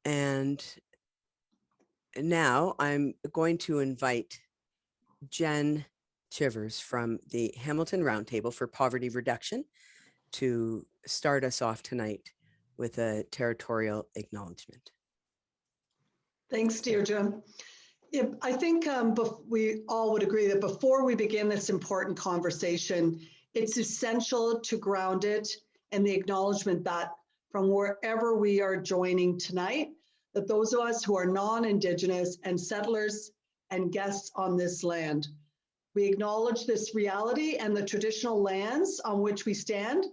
And now I'm going to invite Jen Chivers from the Hamilton Roundtable for Poverty Reduction to start us off tonight with a territorial acknowledgement. Thanks, Deirdre. I think we all would agree that before we begin this important conversation, it's essential to ground it in the acknowledgement that from wherever we are joining tonight, that those of us who are non-Indigenous and settlers and guests on this land, we acknowledge this reality, and the traditional lands on which we stand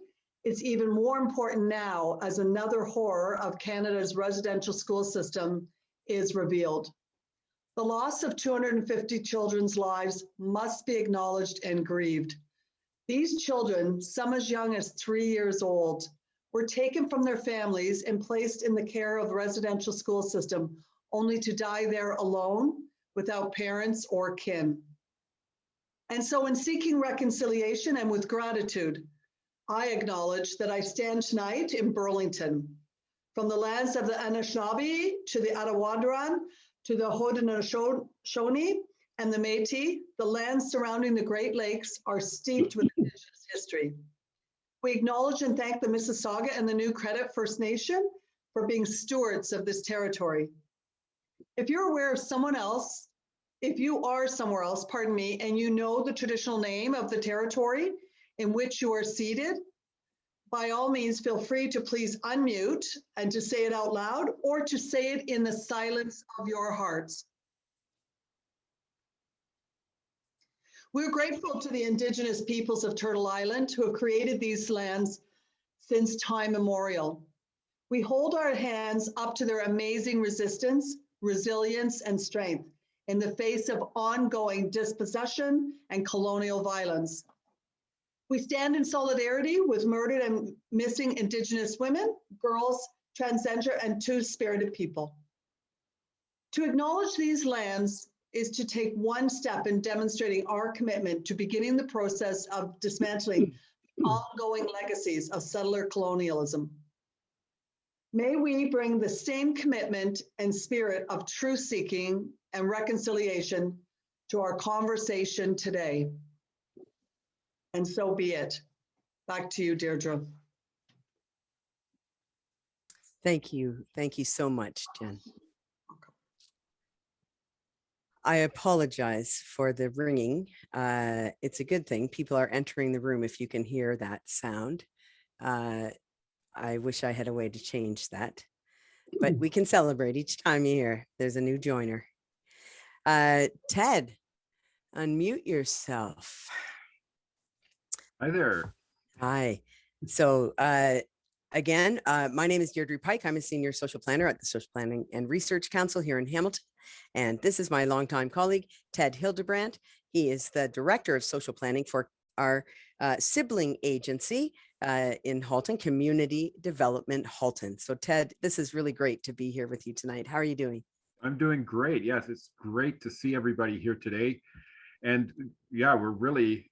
is even more important now as another horror of Canada's residential school system is revealed. The loss of 250 children's lives must be acknowledged and grieved. These children, some as young as 3 years old, were taken from their families and placed in the care of the residential school system, only to die there alone without parents or kin. And so in seeking reconciliation and with gratitude, I acknowledge that I stand tonight in Burlington, from the lands of the Anishinaabe to the Attawandaron, to the Haudenosaunee and the Métis. The lands surrounding the Great Lakes are steeped with Indigenous history. We acknowledge and thank the Mississauga and the New Credit First Nation for being stewards of this territory. If you're aware of someone else, if you are somewhere else, pardon me, and you know the traditional name of the territory in which you are seated, by all means, feel free to please unmute and to say it out loud, or to say it in the silence of your hearts. We're grateful to the Indigenous peoples of Turtle Island who have created these lands since time immemorial. We hold our hands up to their amazing resistance, resilience, and strength in the face of ongoing dispossession and colonial violence. We stand in solidarity with murdered and missing Indigenous women, girls, transgender, and two-spirited people. To acknowledge these lands is to take one step in demonstrating our commitment to beginning the process of dismantling ongoing legacies of settler colonialism. May we bring the same commitment and spirit of truth-seeking and reconciliation to our conversation today. And so be it. Back to you, Deirdre. Thank you. Thank you so much, Jen. I apologize for the ringing. It's a good thing. People are entering the room if you can hear that sound. I wish I had a way to change that, but we can celebrate each time you hear there's a new joiner. Ted, unmute yourself. Hi there. Hi. So again, my name is Deirdre Pike. I'm a senior social planner at the Social Planning and Research Council here in Hamilton. And this is my longtime colleague, Ted Hildebrandt. He is the director of social planning for our sibling agency in Halton, Community Development Halton. So Ted, this is really great to be here with you tonight. How are you doing? I'm doing great. Yes, it's great to see everybody here today. And yeah, we're really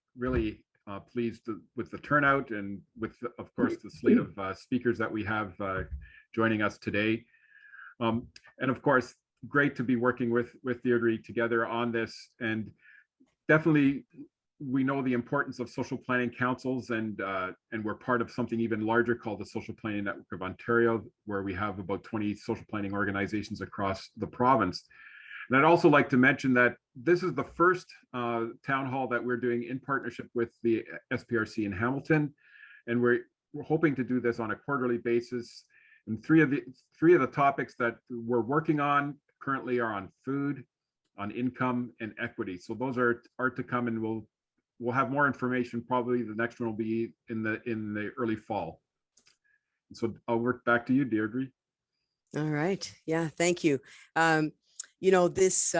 pleased with the turnout and with, of course, the slate of speakers that we have joining us today. And of course, great to be working with Deirdre together on this. And definitely, we know the importance of social planning councils, and we're part of something even larger called the Social Planning Network of Ontario, where we have about 20 social planning organizations across the province. And I'd also like to mention that this is the first town hall that we're doing in partnership with the SPRC in Hamilton, and we're hoping to do this on a quarterly basis. And three of the topics that we're working on currently are on food, on income, and equity. So those are to come, and we'll have more information. Probably the next one will be in the early fall. So I'll work back to you, Deirdre. All right. Yeah, thank you. You know, this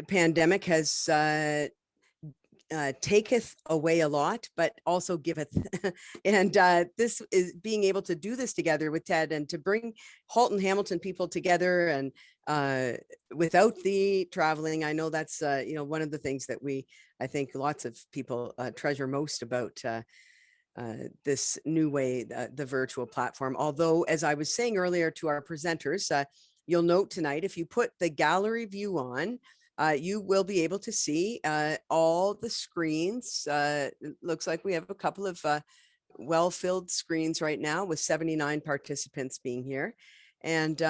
pandemic has taketh away a lot, but also giveth. And this is being able to do this together with Ted and to bring Halton Hamilton people together, and without the traveling. I know that's, you know, one of the things that I think lots of people treasure most about this new way, the virtual platform. Although, as I was saying earlier to our presenters, you'll note tonight, if you put the gallery view on, you will be able to see all the screens. It looks like we have a couple of well-filled screens right now with 79 participants being here. And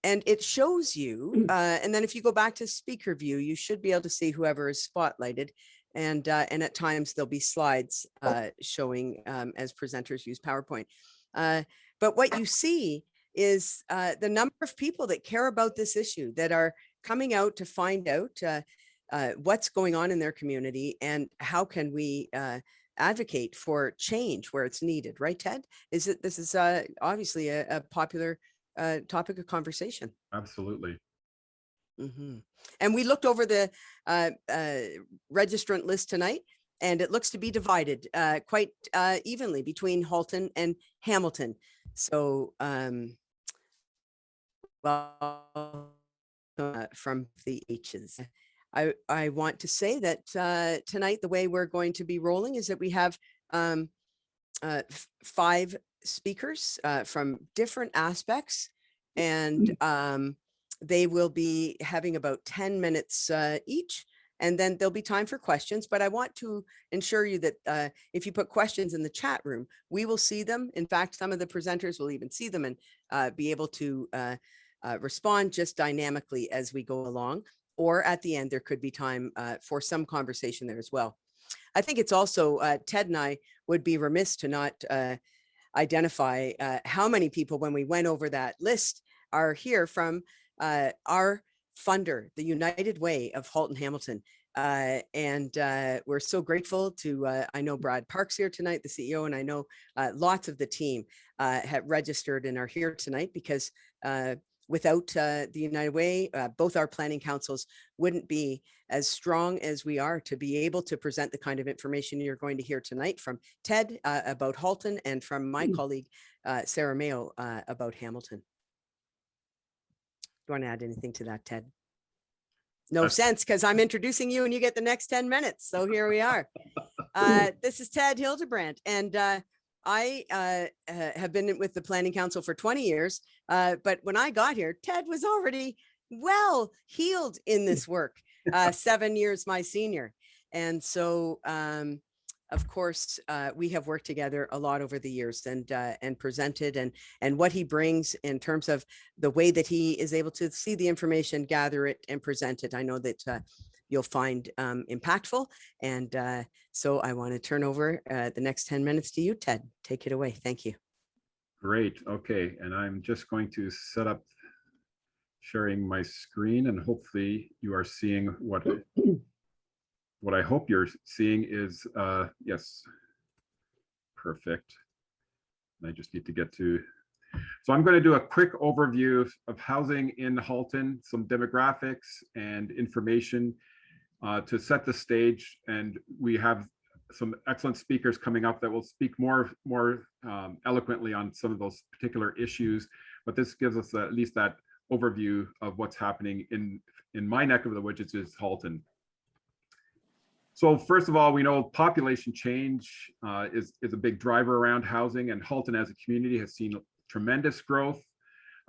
it shows you, and then if you go back to speaker view, you should be able to see whoever is spotlighted. And at times there'll be slides showing as presenters use PowerPoint. But what you see is the number of people that care about this issue, that are coming out to find out what's going on in their community and how can we advocate for change where it's needed, right, Ted? This is obviously a popular topic of conversation. Absolutely. Mm-hmm. And we looked over the registrant list tonight, and it looks to be divided quite evenly between Halton and Hamilton. So, well, from the H's. I want to say that tonight, the way we're going to be rolling is that we have 5 speakers from different aspects, and they will be having about 10 minutes each, and then there'll be time for questions. But I want to ensure you that if you put questions in the chat room, we will see them. In fact, some of the presenters will even see them and be able to respond just dynamically as we go along. Or at the end, there could be time for some conversation there as well. I think it's also, Ted and I would be remiss to not identify how many people, when we went over that list, are here from our funder, the United Way of Halton Hamilton. And we're so grateful to, I know Brad Parks here tonight, the CEO, and I know lots of the team have registered and are here tonight because without the United Way, both our planning councils wouldn't be as strong as we are to be able to present the kind of information you're going to hear tonight from Ted about Halton and from my colleague, Sarah Mayo, about Hamilton. Do you want to add anything to that, Ted? No sense, because I'm introducing you and you get the next 10 minutes. So here we are. This is Ted Hildebrandt, and I have been with the Planning Council for 20 years. But when I got here, Ted was already well healed in this work, 7 years my senior. And so, of course, we have worked together a lot over the years and presented and what he brings in terms of the way that he is able to see the information, gather it and present it. I know that you'll find impactful. And so I want to turn over the next 10 minutes to you, Ted. Take it away. Thank you. Great. Okay. And I'm just going to set up sharing my screen, and hopefully you are seeing what I hope you're seeing is, yes, perfect. And I just need to get to, so I'm going to do a quick overview of housing in Halton, some demographics and information to set the stage. And we have some excellent speakers coming up that will speak more eloquently on some of those particular issues. But this gives us at least that overview of what's happening in my neck of the woods, which is Halton. So first of all, we know population change is a big driver around housing, and Halton as a community has seen tremendous growth.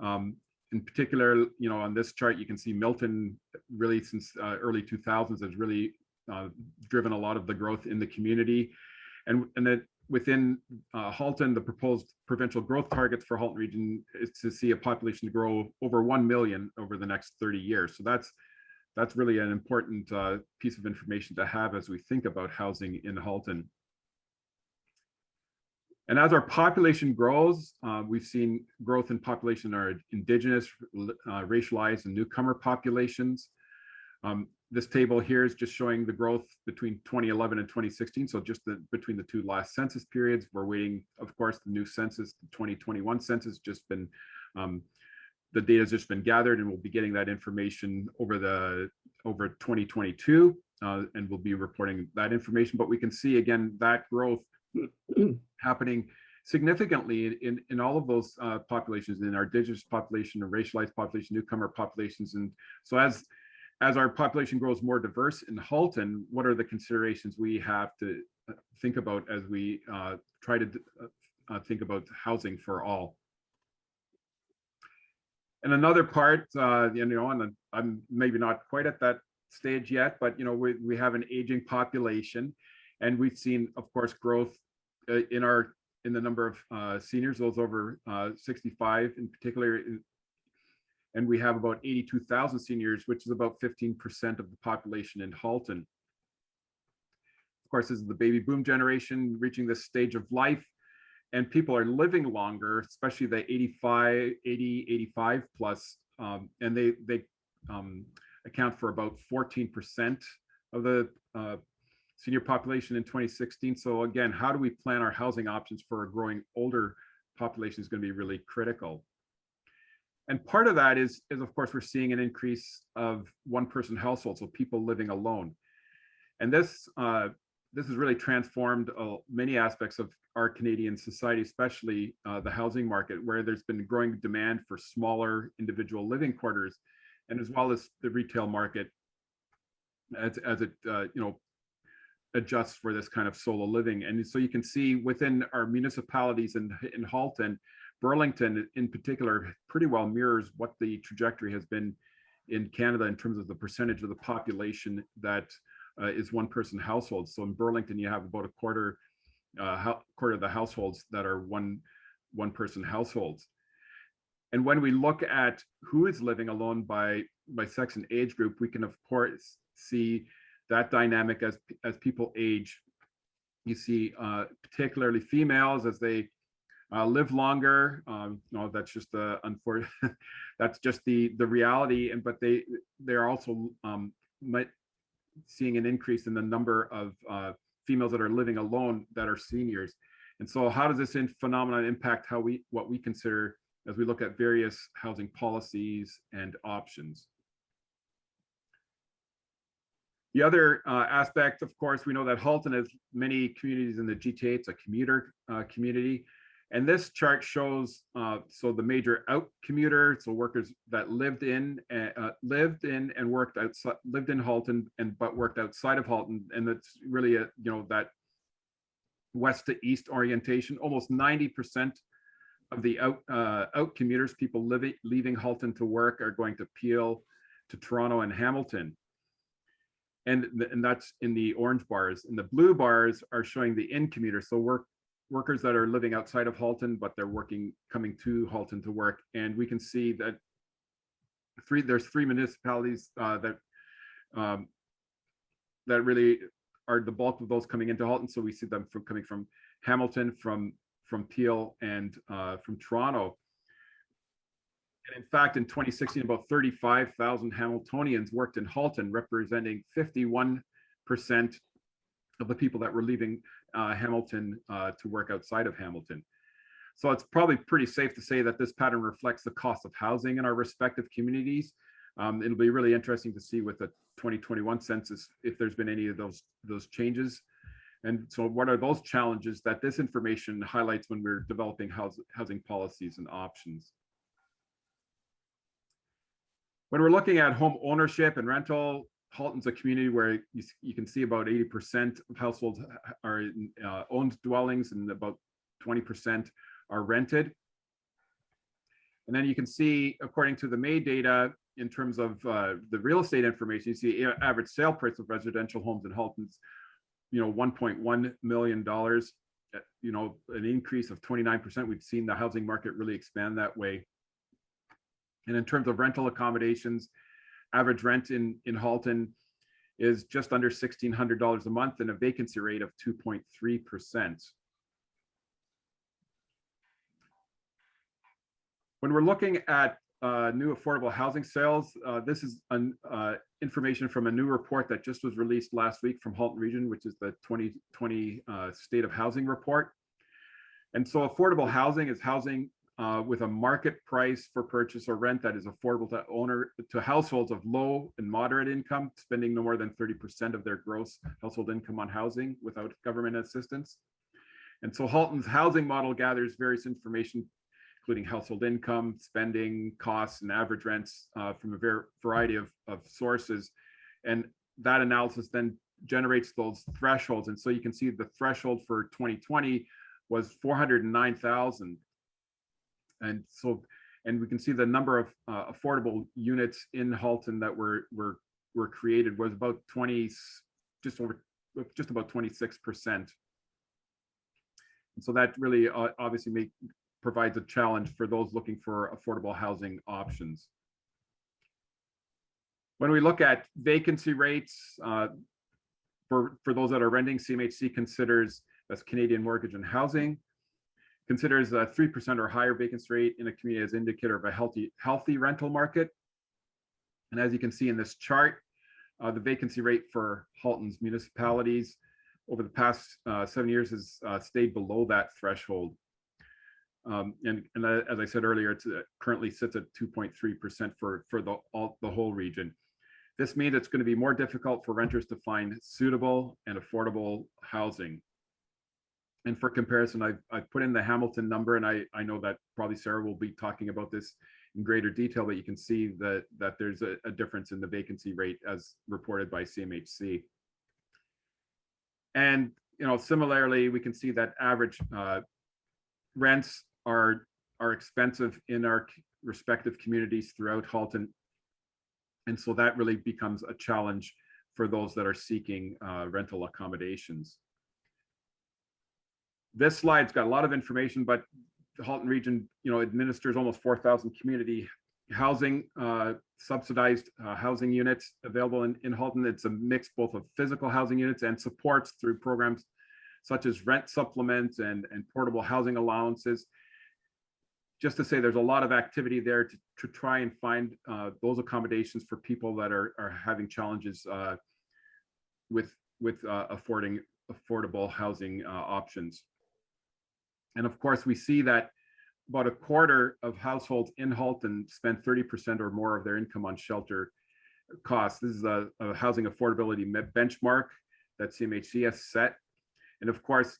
In particular, you know, on this chart, you can see Milton really since early 2000s has really driven a lot of the growth in the community. And then within Halton, the proposed provincial growth targets for Halton region is to see a population to grow over 1 million over the next 30 years. So that's really an important piece of information to have as we think about housing in Halton. And as our population grows, we've seen growth in population in our Indigenous, racialized, and newcomer populations. This table here is just showing the growth between 2011 and 2016. So just between the two last census periods. We're waiting, of course, the new census, the 2021 census, just been the data has just been gathered, and we'll be getting that information over 2022, and we'll be reporting that information. But we can see again that growth happening significantly in all of those populations, in our Indigenous population, or racialized population, newcomer populations. And so as our population grows more diverse in Halton, what are the considerations we have to think about as we try to think about housing for all. And another part, and I'm maybe not quite at that stage yet, but we have an aging population, and we've seen, of course, growth in the number of seniors, those over 65 in particular, and we have about 82,000 seniors, which is about 15% of the population in Halton. Of course, this is the baby boom generation reaching this stage of life, and people are living longer, especially the 85 plus, and they account for about 14% of the senior population in 2016. So again, how do we plan our housing options for a growing older population is going to be really critical. And part of that is of course, we're seeing an increase of one-person households, so people living alone. And this has really transformed many aspects of our Canadian society, especially the housing market, where there's been growing demand for smaller individual living quarters, and as well as the retail market as it adjusts for this kind of solo living. And so you can see within our municipalities in Halton, Burlington in particular pretty well mirrors what the trajectory has been in Canada in terms of the percentage of the population that is one-person households. So in Burlington, you have about a quarter of the households that are one-person households. And when we look at who is living alone by sex and age group, we can of course see that dynamic as people age. You see particularly females as they live longer. That's just the unfortunate. That's just the reality. But they're also seeing an increase in the number of females that are living alone that are seniors. And so, how does this phenomenon impact what we consider as we look at various housing policies and options? The other aspect, of course, we know that Halton has many communities in the GTA. It's a commuter community. And this chart shows so the major out commuter, so workers that lived in and worked outside, lived in Halton but worked outside of Halton, and that's really that west to east orientation. Almost 90% of the out commuters, people leaving Halton to work, are going to Peel, to Toronto, and Hamilton. And that's in the orange bars. And the blue bars are showing the in commuters, so workers that are living outside of Halton, but they're coming to Halton to work. And we can see that there's three municipalities that really are the bulk of those coming into Halton. So we see them coming from Hamilton, from Peel, and from Toronto. And in fact, in 2016, about 35,000 Hamiltonians worked in Halton, representing 51% of the people that were leaving Hamilton to work outside of Hamilton. So it's probably pretty safe to say that this pattern reflects the cost of housing in our respective communities. It'll be really interesting to see with the 2021 census if there's been any of those changes. And so what are those challenges that this information highlights when we're developing housing policies and options? When we're looking at home ownership and rental, Halton's a community where you can see about 80% of households are owned dwellings and about 20% are rented. And then you can see, according to the May data, in terms of the real estate information, you see average sale price of residential homes in Halton's, $1.1 million, an increase of 29%. We've seen the housing market really expand that way. And in terms of rental accommodations, average rent in Halton is just under $1,600 a month and a vacancy rate of 2.3%. When we're looking at new affordable housing sales, this is information from a new report that just was released last week from Halton Region, which is the 2020 State of Housing Report. And so affordable housing is housing with a market price for purchase or rent that is affordable to households of low and moderate income, spending no more than 30% of their gross household income on housing without government assistance. And so Halton's housing model gathers various information, including household income, spending, costs, and average rents from a variety of sources. And that analysis then generates those thresholds. And so you can see the threshold for 2020 was 409,000. And so, and we can see the number of affordable units in Halton that were created was about just about 26%. And so that really obviously provides a challenge for those looking for affordable housing options. When we look at vacancy rates, for those that are renting, CMHC considers, that's Canadian Mortgage and Housing, considers a 3% or higher vacancy rate in a community as indicator of a healthy rental market. And as you can see in this chart, the vacancy rate for Halton's municipalities over the past 7 years has stayed below that threshold. And as I said earlier, it currently sits at 2.3% for the whole region. This means it's going to be more difficult for renters to find suitable and affordable housing. And for comparison, I've put in the Hamilton number, and I know that probably Sarah will be talking about this in greater detail, but you can see that there's a difference in the vacancy rate as reported by CMHC. And similarly, we can see that average rents are expensive in our respective communities throughout Halton. And so that really becomes a challenge for those that are seeking rental accommodations. This slide's got a lot of information, but the Halton region, administers almost 4,000 community housing, subsidized housing units available in Halton. It's a mix both of physical housing units and supports through programs such as rent supplements and portable housing allowances. Just to say, there's a lot of activity there to try and find those accommodations for people that are having challenges with affording affordable housing options. And of course, we see that about a quarter of households in Halton spend 30% or more of their income on shelter costs. This is a housing affordability benchmark that CMHC has set. And of course,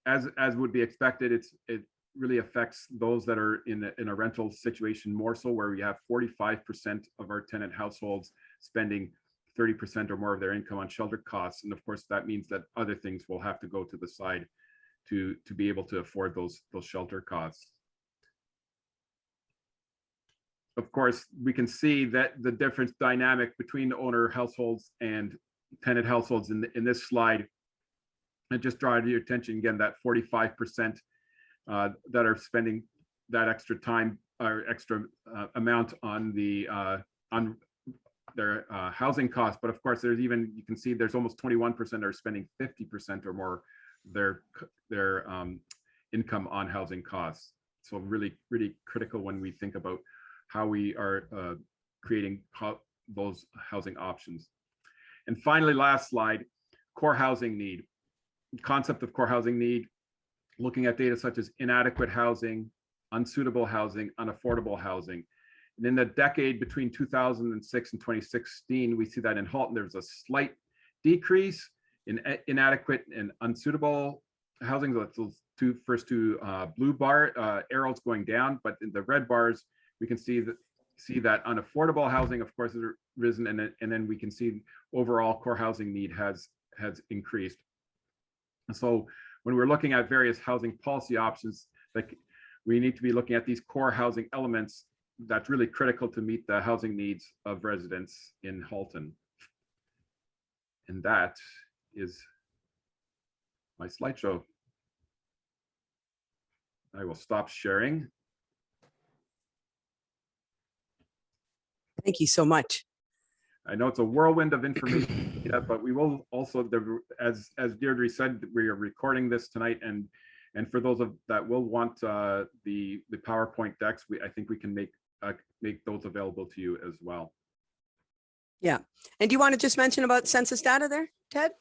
as would be expected, it really affects those that are in a rental situation more so, where we have 45% of our tenant households spending 30% or more of their income on shelter costs. And of course, that means that other things will have to go to the side to be able to afford those shelter costs. Of course, we can see that the difference dynamic between owner households and tenant households in this slide. And just draw to your attention again that 45% that are spending that extra time or extra amount on their housing costs. But of course, there's even, you can see there's almost 21% are spending 50% or more their income on housing costs. So really, really critical when we think about how we are creating those housing options. And finally, last slide, core housing need. Concept of core housing need, looking at data such as inadequate housing, unsuitable housing, unaffordable housing. And in the decade between 2006 and 2016, we see that in Halton, there's a slight decrease in inadequate and unsuitable housing. That's those first two blue bar arrows going down, but in the red bars, we can see that unaffordable housing, of course, has risen, and then we can see overall core housing need has increased. And so when we're looking at various housing policy options, like we need to be looking at these core housing elements that's really critical to meet the housing needs of residents in Halton. And that is my slideshow. I will stop sharing. Thank you so much. I know it's a whirlwind of information, but we will also, as Deirdre said, we are recording this tonight, and for those that will want the PowerPoint decks, I think we can make those available to you as well. Yeah. And do you want to just mention about census data there, Ted?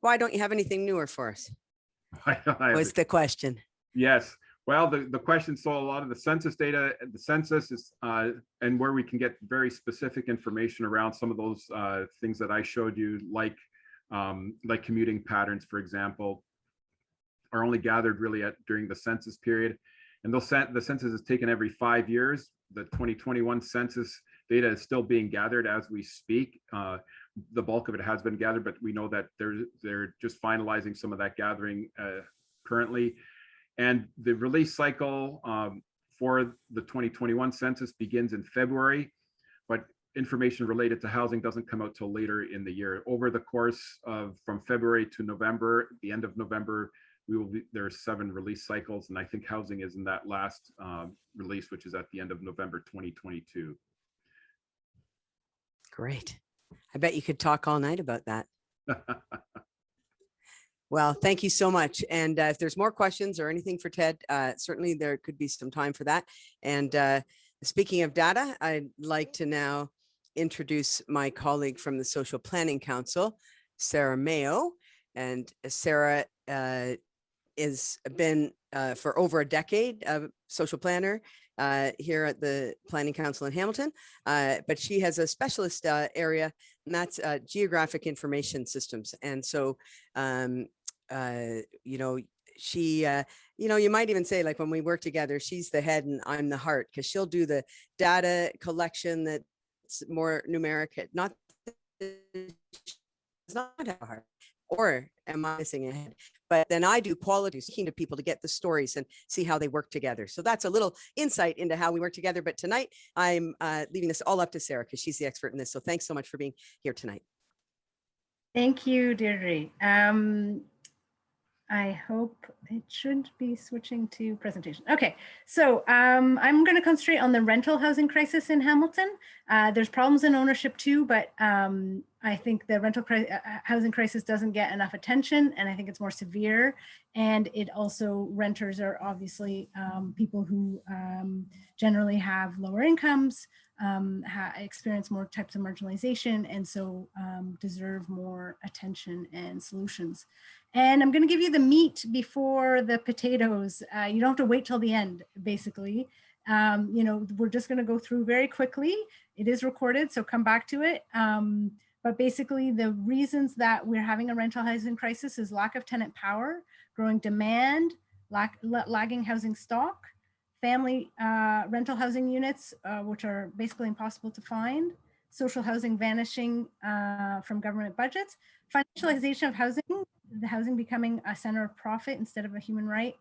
Why don't you have anything newer for us? Was the question. Yes. Well, the question, so a lot of the census data, the census is, and where we can get very specific information around some of those things that I showed you, like commuting patterns, for example, are only gathered really during the census period. And the census is taken every 5 years. The 2021 census data is still being gathered as we speak. The bulk of it has been gathered, but we know that they're just finalizing some of that gathering currently. And the release cycle for the 2021 census begins in February, but information related to housing doesn't come out till later in the year. Over the course of from February to November, the end of November, there are 7 release cycles, and I think housing is in that last release, which is at the end of November 2022. Great. I bet you could talk all night about that. Well, thank you so much. And if there's more questions or anything for Ted, certainly there could be some time for that. And speaking of data, I'd like to now introduce my colleague from the Social Planning Council, Sarah Mayo. And Sarah has been for over a decade a social planner here at the Planning Council in Hamilton, but she has a specialist area, and that's geographic information systems. And so, you know, she, you know, you might even say, like, when we work together, she's the head and I'm the heart, because she'll do the data collection that's more numeric, not it's not a heart. Or am I missing a head? But then I do quality, speaking to people to get the stories and see how they work together. So that's a little insight into how we work together. But tonight I'm leaving this all up to Sarah, because she's the expert in this. So thanks so much for being here tonight. Thank you, Deirdre. I hope it should be switching to presentation. Okay, so I'm going to concentrate on the rental housing crisis in Hamilton. There's problems in ownership too, but I think the rental housing crisis doesn't get enough attention, and I think it's more severe. And it also, renters are obviously people who generally have lower incomes, experience more types of marginalization, and so deserve more attention and solutions. And I'm going to give you the meat before the potatoes. You don't have to wait till the end, basically. You know, we're just going to go through very quickly. It is recorded, so come back to it. But basically, the reasons that we're having a rental housing crisis is lack of tenant power, growing demand, lagging housing stock, family rental housing units, which are basically impossible to find, social housing vanishing from government budgets, financialization of housing, the housing becoming a center of profit instead of a human right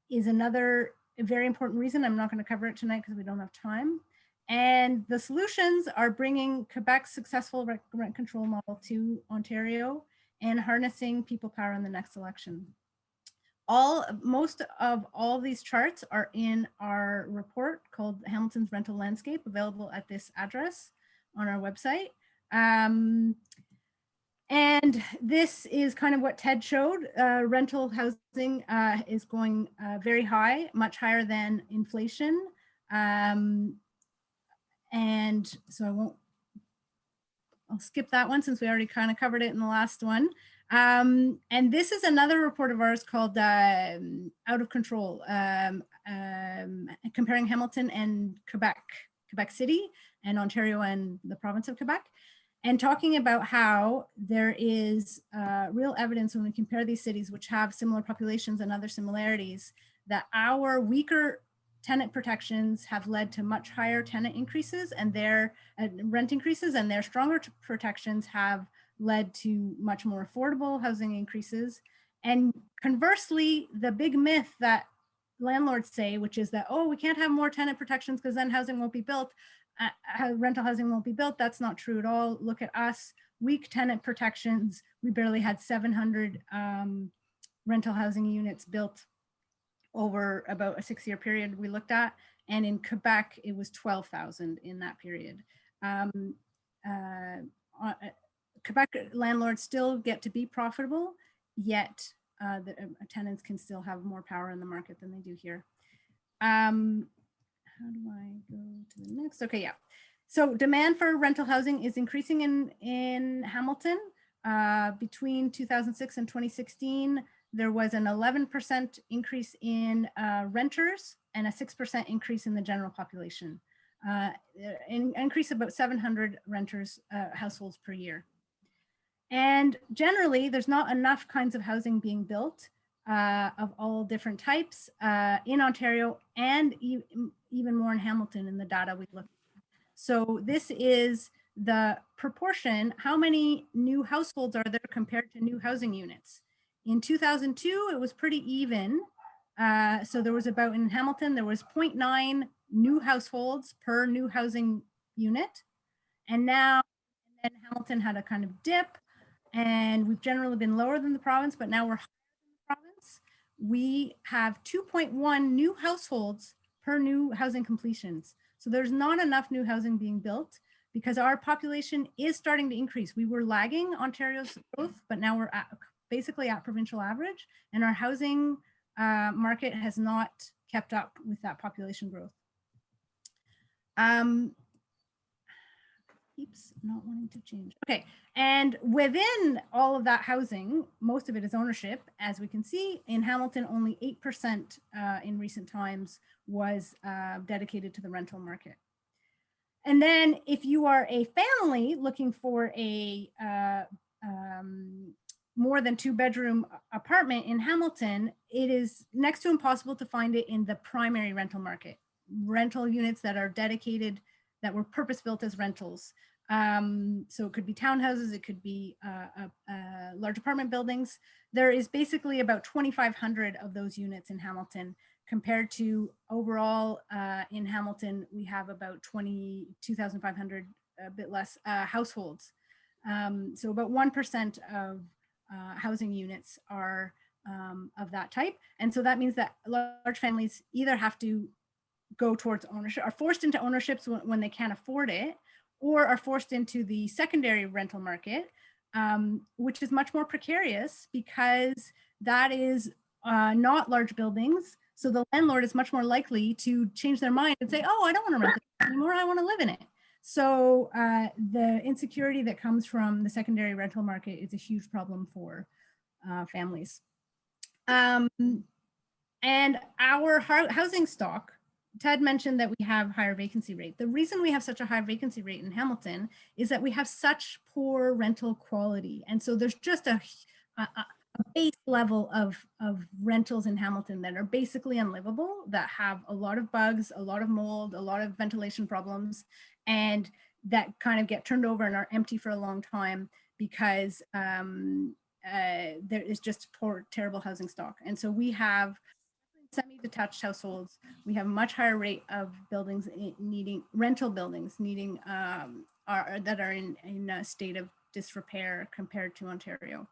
is another very important reason. I'm not going to cover it tonight because we don't have time. And the solutions are bringing Quebec's successful rent control model to Ontario and harnessing people power in the next election. Most of all these charts are in our report called Hamilton's Rental Landscape, available at this address on our website. And this is kind of what Ted showed. Rental housing is going very high, much higher than inflation. And so I'll skip that one since we already kind of covered it in the last one. And this is another report of ours called Out of Control, comparing Hamilton and Quebec City, and Ontario and the province of Quebec, and talking about how there is real evidence when we compare these cities, which have similar populations and other similarities, that our weaker tenant protections have led to much higher tenant increases and their rent increases, and their stronger protections have led to much more affordable housing increases. And conversely, the big myth that landlords say, which is that, oh, we can't have more tenant protections because then housing won't be built, rental housing won't be built. That's not true at all. Look at us, weak tenant protections. We barely had 700 rental housing units built over about a 6-year period we looked at. And in Quebec, it was 12,000 in that period. Quebec landlords still get to be profitable, yet the tenants can still have more power in the market than they do here. How do I go to the next? Okay, yeah. So demand for rental housing is increasing in Hamilton. Between 2006 and 2016, there was an 11% increase in renters and a 6% increase in the general population. An increase of about 700 renters households per year. And generally, there's not enough kinds of housing being built of all different types in Ontario, and even more in Hamilton in the data we looked at. So this is the proportion, how many new households are there compared to new housing units. In 2002, it was pretty even. So there was about, in Hamilton, there was 0.9 new households per new housing unit. And now, and then Hamilton had a kind of dip, and we've generally been lower than the province, but now we're higher than the province. We have 2.1 new households per new housing completions. So there's not enough new housing being built because our population is starting to increase. We were lagging Ontario's growth, but now we're basically at provincial average, and our housing market has not kept up with that population growth. Keeps not wanting to change. Okay, and within all of that housing, most of it is ownership. As we can see, in Hamilton, only 8% in recent times was dedicated to the rental market. And then if you are a family looking for a more than 2-bedroom apartment in Hamilton, it is next to impossible to find it in the primary rental market. Rental units that are dedicated, that were purpose-built as rentals. So it could be townhouses, it could be large apartment buildings. There is basically about 2,500 of those units in Hamilton, compared to overall in Hamilton, we have about 22,500, a bit less households. So about 1% of housing units are of that type. And so that means that large families either have to go towards ownership, are forced into ownerships when they can't afford it, or are forced into the secondary rental market, which is much more precarious because that is not large buildings. So the landlord is much more likely to change their mind and say, oh, I don't want to rent it anymore, I want to live in it. So the insecurity that comes from the secondary rental market is a huge problem for families. And our housing stock, Ted mentioned that we have higher vacancy rate. The reason we have such a high vacancy rate in Hamilton is that we have such poor rental quality. And so there's just a base level of rentals in Hamilton that are basically unlivable, that have a lot of bugs, a lot of mold, a lot of ventilation problems, and that kind of get turned over and are empty for a long time because there is just poor, terrible housing stock. And so we have semi-detached households. We have a much higher rate of buildings needing, rental buildings needing, that are in a state of disrepair compared to Ontario.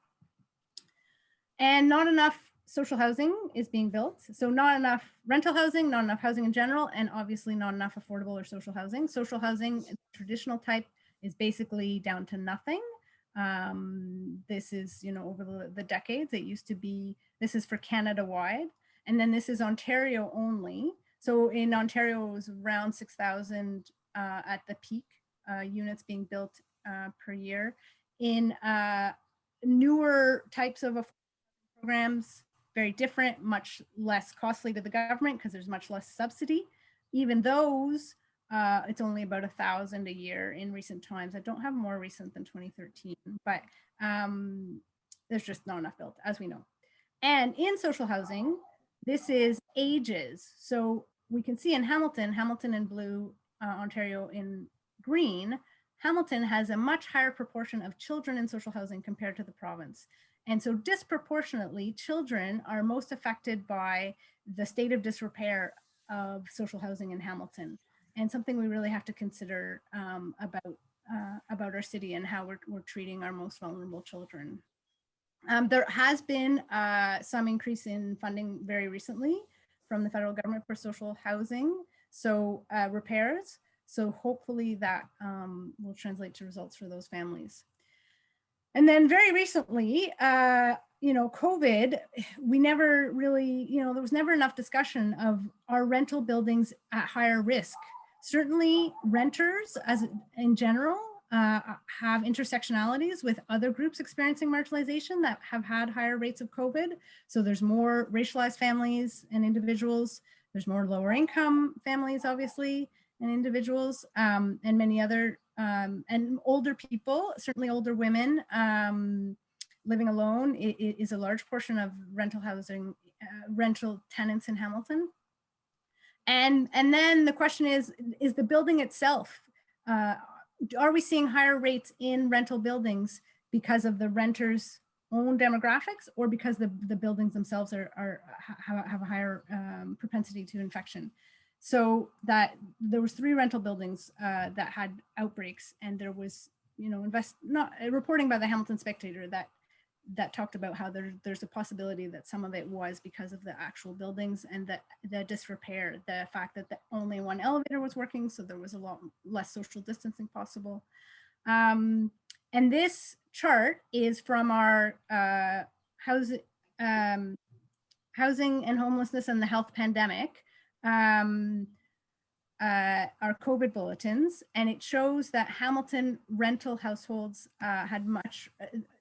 And not enough social housing is being built. So not enough rental housing, not enough housing in general, and obviously not enough affordable or social housing. Social housing, traditional type, is basically down to nothing. This is, you know, over the decades, it used to be, this is for Canada wide. And then this is Ontario only. So in Ontario, it was around 6,000 at the peak units being built per year. In newer types of programs, very different, much less costly to the government because there's much less subsidy. Even those, it's only about 1,000 a year in recent times. I don't have more recent than 2013, but there's just not enough built, as we know. And in social housing, this is ages. So we can see in Hamilton, Hamilton in blue, Ontario in green, Hamilton has a much higher proportion of children in social housing compared to the province. And so disproportionately, children are most affected by the state of disrepair of social housing in Hamilton, and something we really have to consider about our city and how we're treating our most vulnerable children. There has been some increase in funding very recently from the federal government for social housing, so repairs. So hopefully that will translate to results for those families. And then very recently, you know, COVID, we never really, you know, there was never enough discussion of our rental buildings at higher risk. Certainly renters as in general have intersectionalities with other groups experiencing marginalization that have had higher rates of COVID. So there's more racialized families and individuals. There's more lower income families, obviously, and individuals, and many other, and older people, certainly older women living alone is a large portion of rental housing, rental tenants in Hamilton. And then the question is the building itself are we seeing higher rates in rental buildings because of the renters' own demographics, or because the buildings themselves have a higher propensity to infection? So that there was 3 rental buildings that had outbreaks, and there was, reporting by the Hamilton Spectator that talked about how there's a possibility that some of it was because of the actual buildings and the disrepair, the fact that only one elevator was working, so there was a lot less social distancing possible. And this chart is from our housing and homelessness and the health pandemic, our COVID bulletins, and it shows that Hamilton rental households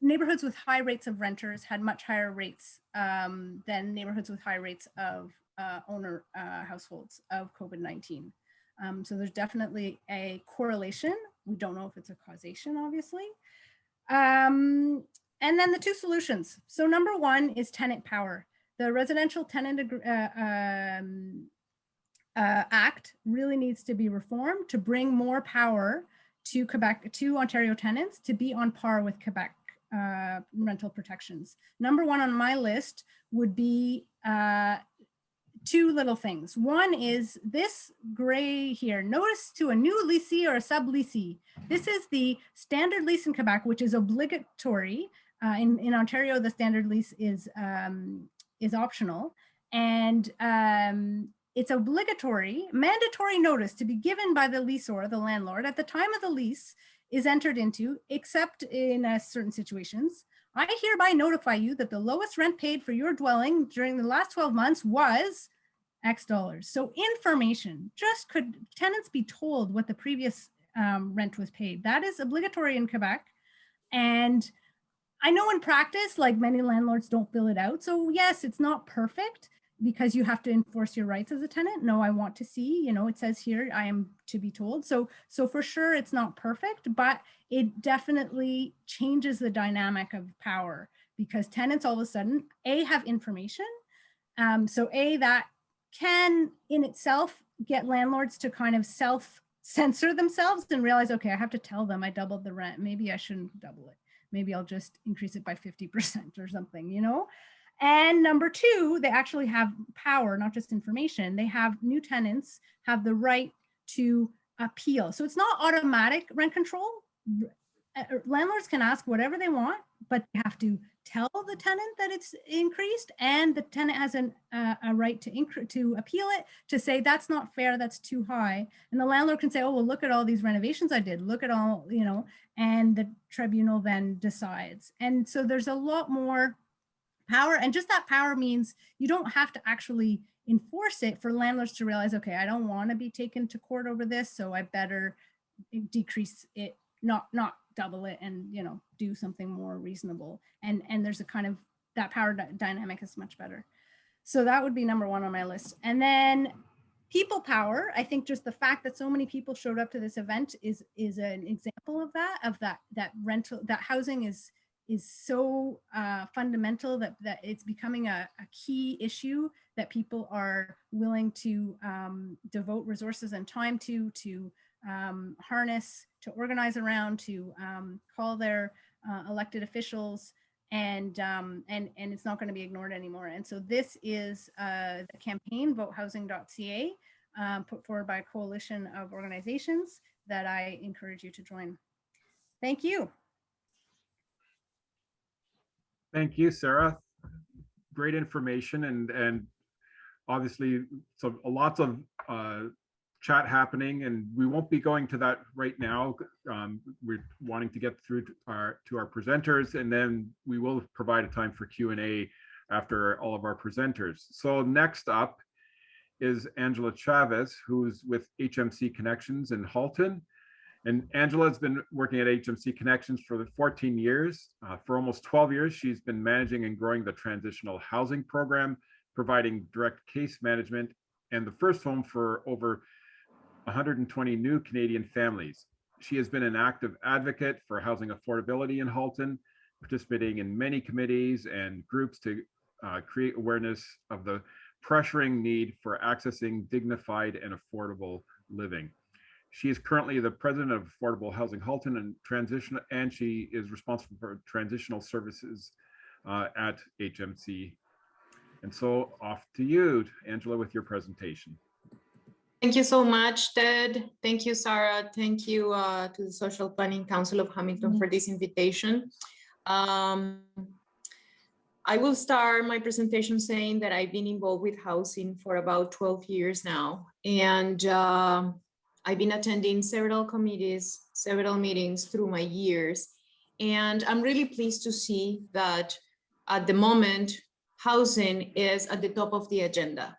neighborhoods with high rates of renters had much higher rates than neighborhoods with high rates of owner households of COVID-19. So there's definitely a correlation. We don't know if it's a causation, obviously. And then the 2 solutions. So number 1 is tenant power. The Residential Tenant Act really needs to be reformed to bring more power to Ontario tenants to be on par with Quebec rental protections. Number 1 on my list would be 2 little things. One is this gray here, notice to a new leasee or a sub-leasee. This is the standard lease in Quebec, which is obligatory. In Ontario, the standard lease is optional. And it's mandatory notice to be given by the leaseor, the landlord, at the time of the lease is entered into, except in certain situations. I hereby notify you that the lowest rent paid for your dwelling during the last 12 months was X dollars. So information, just could tenants be told what the previous rent was paid? That is obligatory in Quebec. And I know in practice, like many landlords don't fill it out. So yes, it's not perfect, because you have to enforce your rights as a tenant. No, I want to see, it says here, I am to be told. So for sure, it's not perfect, but it definitely changes the dynamic of power, because tenants all of a sudden, have information. So that can in itself get landlords to kind of self-censor themselves and realize, okay, I have to tell them I doubled the rent. Maybe I shouldn't double it. Maybe I'll just increase it by 50% or something, And number 2, they actually have power, not just information. New tenants have the right to appeal. So it's not automatic rent control. Landlords can ask whatever they want, but they have to tell the tenant that it's increased, and the tenant has a right to appeal it, to say that's not fair, that's too high. And the landlord can say, oh, well, look at all these renovations I did, look at all, and the tribunal then decides. And so there's a lot more power, and just that power means you don't have to actually enforce it for landlords to realize, okay, I don't want to be taken to court over this, so I better decrease it, not double it, and do something more reasonable. And there's a kind of that power dynamic is much better. So that would be number 1 on my list. And then people power, I think just the fact that so many people showed up to this event is an example of that rental, that housing is so fundamental that it's becoming a key issue that people are willing to devote resources and time to harness, to organize around, to call their elected officials, and it's not going to be ignored anymore. And so this is the campaign, votehousing.ca, put forward by a coalition of organizations that I encourage you to join. Thank you. Thank you, Sarah. Great information, and obviously so lots of chat happening, and we won't be going to that right now. We're wanting to get through to our presenters, and then we will provide a time for Q&A after all of our presenters. So next up is Angela Chavez, who's with HMC Connections in Halton. And Angela has been working at HMC Connections for 14 years. For almost 12 years, she's been managing and growing the transitional housing program, providing direct case management, and the first home for over 120 new Canadian families. She has been an active advocate for housing affordability in Halton, participating in many committees and groups to create awareness of the pressuring need for accessing dignified and affordable living. She is currently the president of Affordable Housing Halton and she is responsible for transitional services at HMC. And so off to you, Angela, with your presentation. Thank you so much, Ted. Thank you, Sarah. Thank you to the Social Planning Council of Hamilton for this invitation. I will start my presentation saying that I've been involved with housing for about 12 years now. And I've been attending several committees, several meetings through my years. And I'm really pleased to see that at the moment, housing is at the top of the agenda.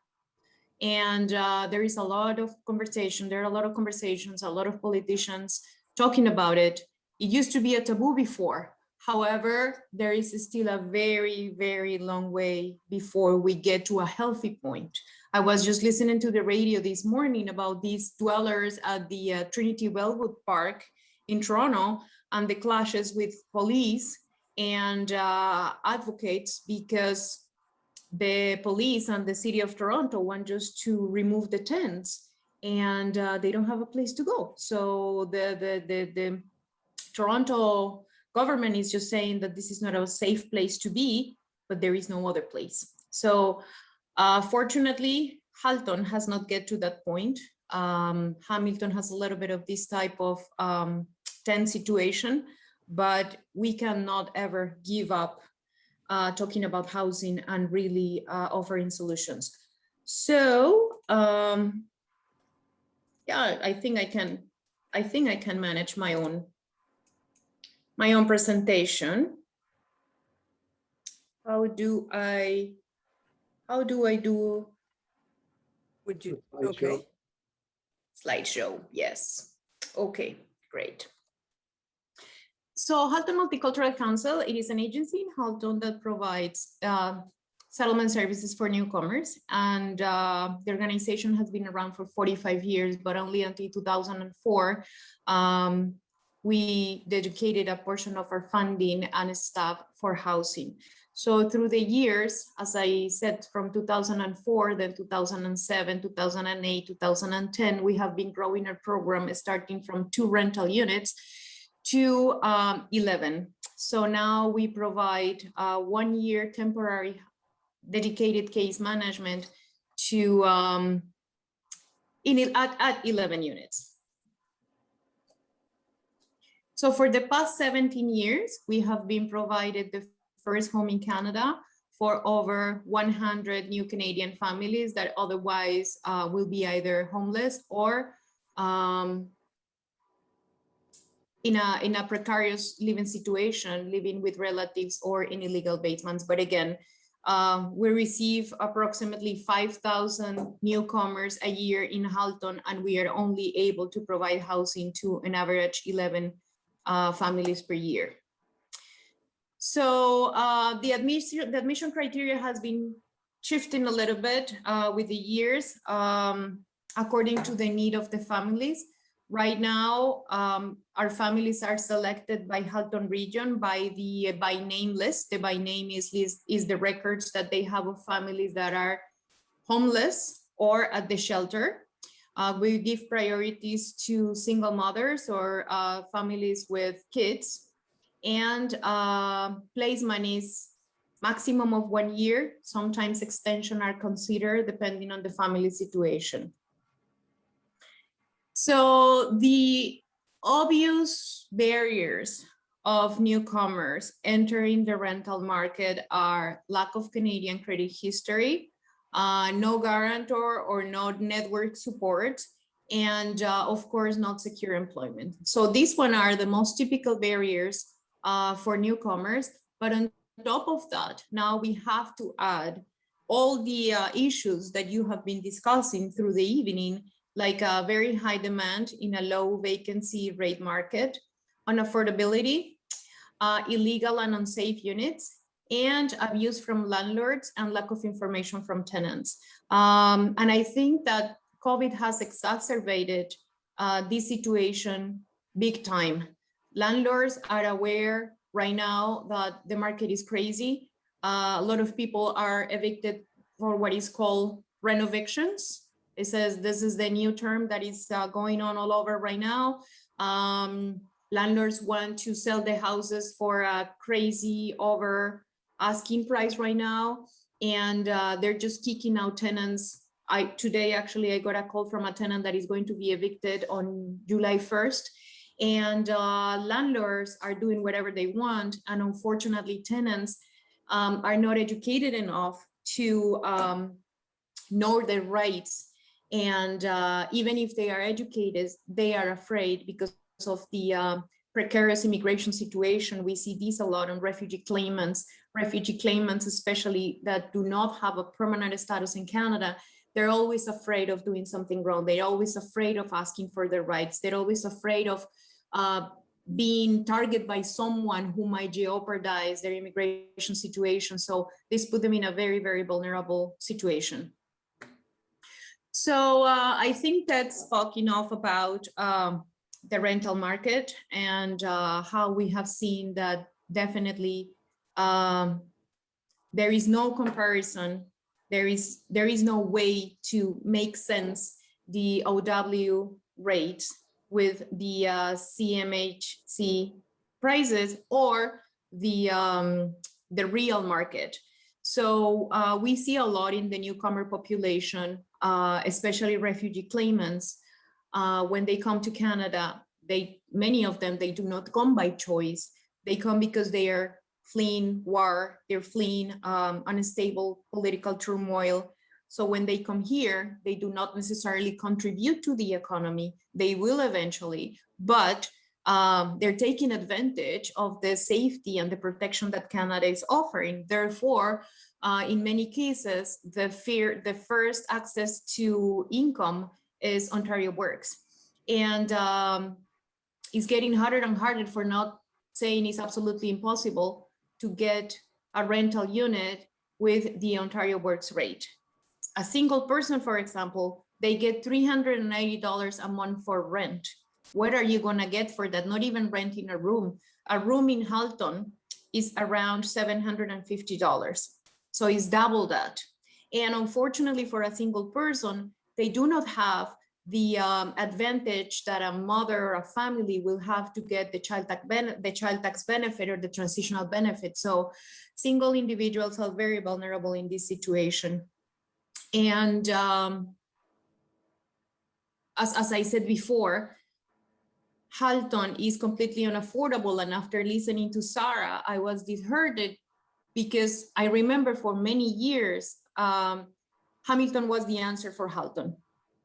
And there is a lot of conversation. There are a lot of conversations, a lot of politicians talking about it. It used to be a taboo before. However, there is still a very, very long way before we get to a healthy point. I was just listening to the radio this morning about these dwellers at the Trinity Wellwood Park in Toronto and the clashes with police and advocates because the police and the city of Toronto want just to remove the tents and they don't have a place to go. So the Toronto government is just saying that this is not a safe place to be, but there is no other place. So fortunately, Halton has not get to that point. Hamilton has a little bit of this type of tense situation, but we cannot ever give up talking about housing and really offering solutions. So yeah, I think I can manage my own presentation. How do I do? Would you, okay. Slideshow, yes. Okay, great. So Halton Multicultural Council, it is an agency in Halton that provides settlement services for newcomers. And the organization has been around for 45 years, but only until 2004, we dedicated a portion of our funding and staff for housing. So through the years, as I said, from 2004, then 2007, 2008, 2010, we have been growing our program starting from 2 rental units to 11. So now we provide 1 year temporary dedicated case management to at 11 units. So for the past 17 years, we have been provided the first home in Canada for over 100 new Canadian families that otherwise will be either homeless or in a precarious living situation, living with relatives or in illegal basements. But again, we receive approximately 5,000 newcomers a year in Halton, and we are only able to provide housing to an average 11 families per year. So the admission criteria has been shifting a little bit with the years according to the need of the families. Right now, our families are selected by Halton region by the by name list. The by name is the records that they have of families that are homeless or at the shelter. We give priorities to single mothers or families with kids, and placement is maximum of 1 year. Sometimes extension are considered depending on the family situation. So the obvious barriers of newcomers entering the rental market are lack of Canadian credit history, no guarantor or no network support, and of course, not secure employment. So these one are the most typical barriers for newcomers. But on top of that, now we have to add all the issues that you have been discussing through the evening, like a very high demand in a low vacancy rate market, unaffordability, illegal and unsafe units, and abuse from landlords and lack of information from tenants. And I think that COVID has exacerbated this situation big time. Landlords are aware right now that the market is crazy. A lot of people are evicted for what is called renovictions. It says this is the new term that is going on all over right now. Landlords want to sell the houses for a crazy over asking price right now, and they're just kicking out tenants. Today actually I got a call from a tenant that is going to be evicted on July 1st, and landlords are doing whatever they want, and unfortunately tenants are not educated enough to know their rights, and even if they are educated, they are afraid because of the precarious immigration situation. We see this a lot on refugee claimants especially that do not have a permanent status in Canada. They're always afraid of doing something wrong. They're always afraid of asking for their rights. They're always afraid of being targeted by someone who might jeopardize their immigration situation. So this put them in a very, very vulnerable situation. So I think that's spoke enough about the rental market and how we have seen that definitely there is no comparison. There is no way to make sense the OW rate with the CMHC prices or the real market. So we see a lot in the newcomer population, especially refugee claimants. When they come to Canada, many of them, they do not come by choice. They come because they are fleeing war, they're fleeing unstable political turmoil. So when they come here, they do not necessarily contribute to the economy. They will eventually, but they're taking advantage of the safety and the protection that Canada is offering. Therefore, in many cases, the first access to income is Ontario Works. And it's getting harder and harder, for not saying it's absolutely impossible, to get a rental unit with the Ontario Works rate. A single person, for example, they get $390 a month for rent. What are you gonna get for that? Not even renting a room. A room in Halton is around $750. So it's double that. And unfortunately for a single person, they do not have the advantage that a mother or a family will have to get the child tax benefit or the transitional benefit. So single individuals are very vulnerable in this situation. And as I said before, Halton is completely unaffordable. And after listening to Sarah, I was disheartened because I remember for many years, Hamilton was the answer for Halton.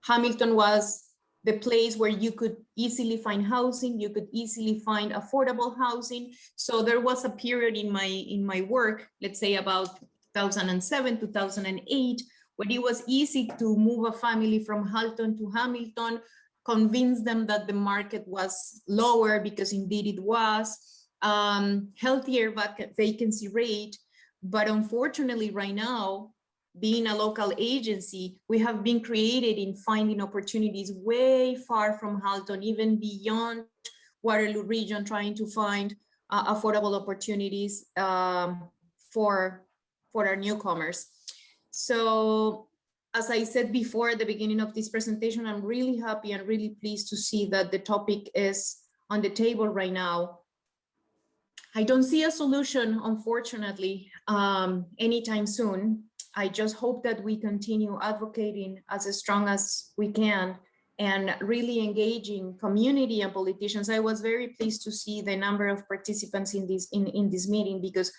Hamilton was the place where you could easily find housing, you could easily find affordable housing. So there was a period in my work, let's say about 2007, 2008, when it was easy to move a family from Halton to Hamilton, convince them that the market was lower, because indeed it was, healthier vacancy rate. But unfortunately right now, being a local agency, we have been created in finding opportunities way far from Halton, even beyond Waterloo region, trying to find affordable opportunities for our newcomers. So as I said before at the beginning of this presentation, I'm really happy and really pleased to see that the topic is on the table right now. I don't see a solution, unfortunately, anytime soon. I just hope that we continue advocating as strong as we can and really engaging community and politicians. I was very pleased to see the number of participants in this meeting, because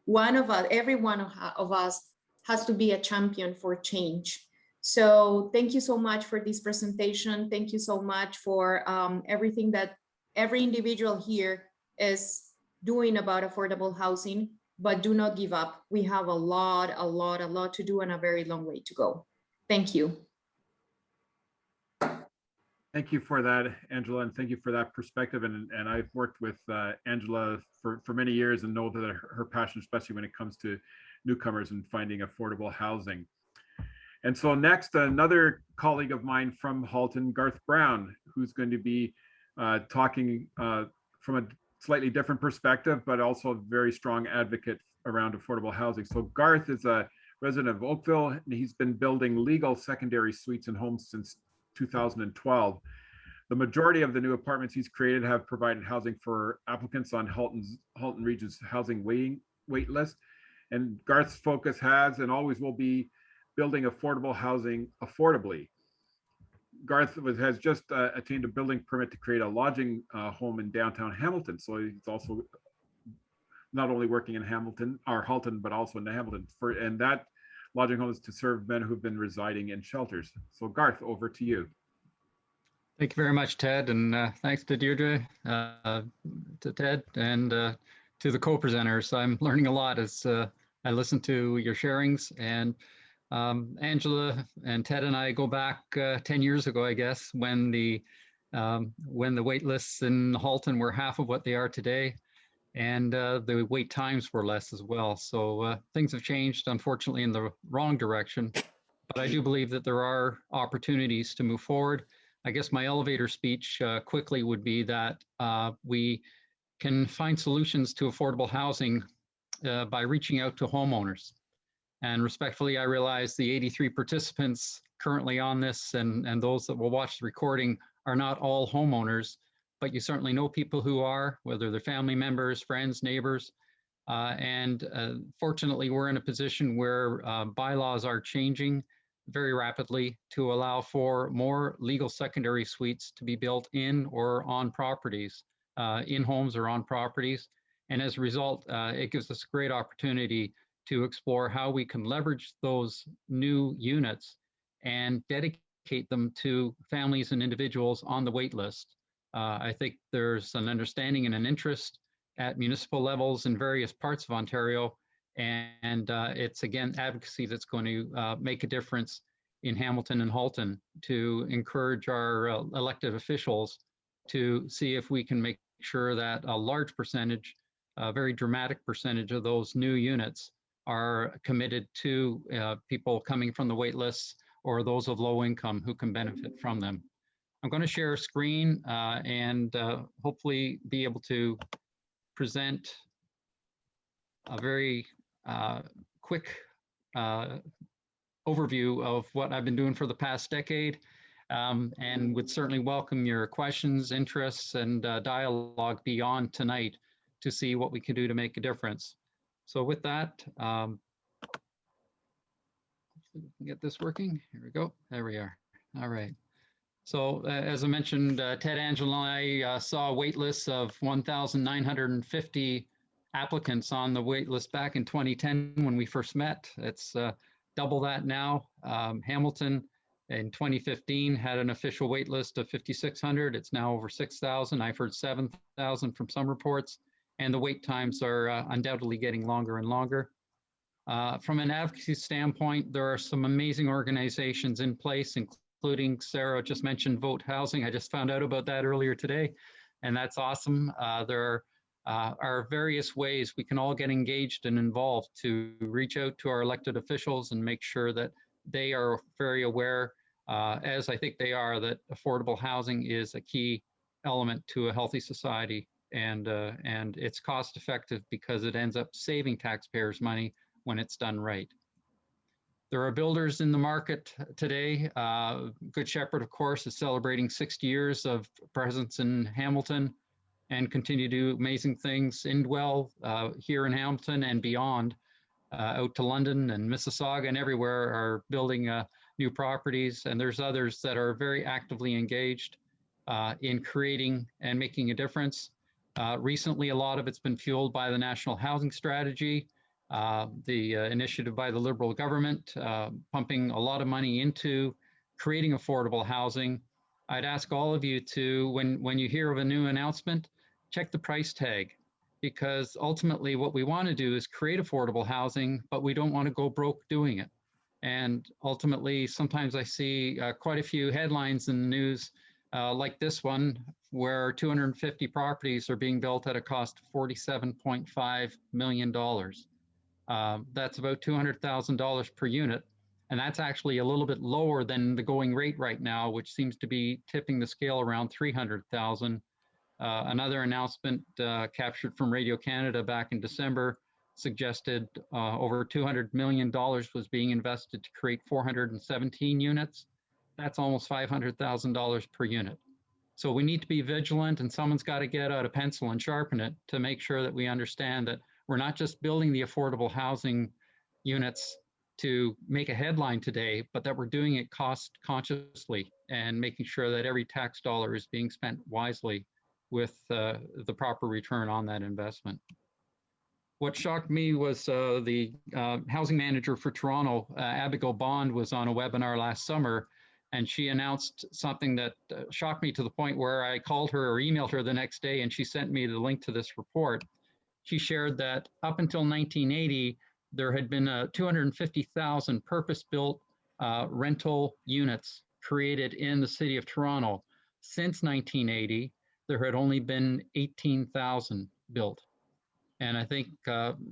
every one of us has to be a champion for change. So thank you so much for this presentation. Thank you so much for everything that every individual here is doing about affordable housing. But do not give up. We have a lot to do and a very long way to go. Thank you. Thank you for that, Angela, and thank you for that perspective. And I've worked with Angela for many years and know that her passion, especially when it comes to newcomers and finding affordable housing. And so next, another colleague of mine from Halton, Garth Brown, who's going to be talking from a slightly different perspective, but also a very strong advocate around affordable housing. So Garth is a resident of Oakville, and he's been building legal secondary suites and homes since 2012. The majority of the new apartments he's created have provided housing for applicants on Halton Region's housing wait list. And Garth's focus has and always will be building affordable housing affordably. Garth has just attained a building permit to create a lodging home in downtown Hamilton. So he's also not only working in Hamilton or Halton, but also in Hamilton. And that lodging home is to serve men who've been residing in shelters. So Garth, over to you. Thank you very much, Ted, and thanks to Deirdre, to Ted, and to the co-presenters. I'm learning a lot as I listen to your sharings, and Angela and Ted and I go back 10 years ago, I guess, when the wait lists in Halton were half of what they are today, and the wait times were less as well. So things have changed, unfortunately, in the wrong direction, but I do believe that there are opportunities to move forward. I guess my elevator speech quickly would be that we can find solutions to affordable housing by reaching out to homeowners. And respectfully, I realize the 83 participants currently on this and those that will watch the recording are not all homeowners, but you certainly know people who are, whether they're family members, friends, neighbors. Fortunately, we're in a position where bylaws are changing very rapidly to allow for more legal secondary suites to be built in or on properties, in homes or on properties. And as a result, it gives us a great opportunity to explore how we can leverage those new units and dedicate them to families and individuals on the wait list. I think there's an understanding and an interest at municipal levels in various parts of Ontario. And it's, again, advocacy that's going to make a difference in Hamilton and Halton to encourage our elected officials to see if we can make sure that a large percentage, a very dramatic percentage of those new units are committed to people coming from the wait lists or those of low income who can benefit from them. I'm going to share a screen and hopefully be able to present a very quick overview of what I've been doing for the past decade, and would certainly welcome your questions, interests, and dialogue beyond tonight to see what we can do to make a difference. So with that, hopefully we can get this working. Here we go. There we are. All right. So as I mentioned, Ted, Angela, and I saw a wait list of 1,950 applicants on the wait list back in 2010 when we first met. It's double that now. Hamilton in 2015 had an official wait list of 5,600. It's now over 6,000. I've heard 7,000 from some reports, and the wait times are undoubtedly getting longer and longer. From an advocacy standpoint, there are some amazing organizations in place, including Sarah just mentioned Vote Housing. I just found out about that earlier today, and that's awesome. There are various ways we can all get engaged and involved to reach out to our elected officials and make sure that they are very aware, as I think they are, that affordable housing is a key element to a healthy society, and it's cost effective because it ends up saving taxpayers money when it's done right. There are builders in the market today. Good Shepherd, of course, is celebrating 60 years of presence in Hamilton and continue to do amazing things. Indwell here in Hamilton and beyond, out to London and Mississauga and everywhere, are building new properties. And there's others that are very actively engaged in creating and making a difference. Recently, a lot of it's been fueled by the National Housing Strategy, the initiative by the Liberal government, pumping a lot of money into creating affordable housing. I'd ask all of you to, when you hear of a new announcement, check the price tag, because ultimately what we want to do is create affordable housing, but we don't want to go broke doing it. And ultimately, sometimes I see quite a few headlines in the news like this one, where 250 properties are being built at a cost of $47.5 million. That's about $200,000 per unit. And that's actually a little bit lower than the going rate right now, which seems to be tipping the scale around 300,000. Another announcement captured from Radio Canada back in December suggested over $200 million was being invested to create 417 units. That's almost $500,000 per unit. So we need to be vigilant, and someone's got to get out a pencil and sharpen it to make sure that we understand that we're not just building the affordable housing units to make a headline today, but that we're doing it cost consciously and making sure that every tax dollar is being spent wisely with the proper return on that investment. What shocked me was the housing manager for Toronto, Abigail Bond, was on a webinar last summer, and she announced something that shocked me to the point where I called her or emailed her the next day, and she sent me the link to this report. She shared that up until 1980, there had been 250,000 purpose-built rental units created in the city of Toronto. Since 1980, there had only been 18,000 built. And I think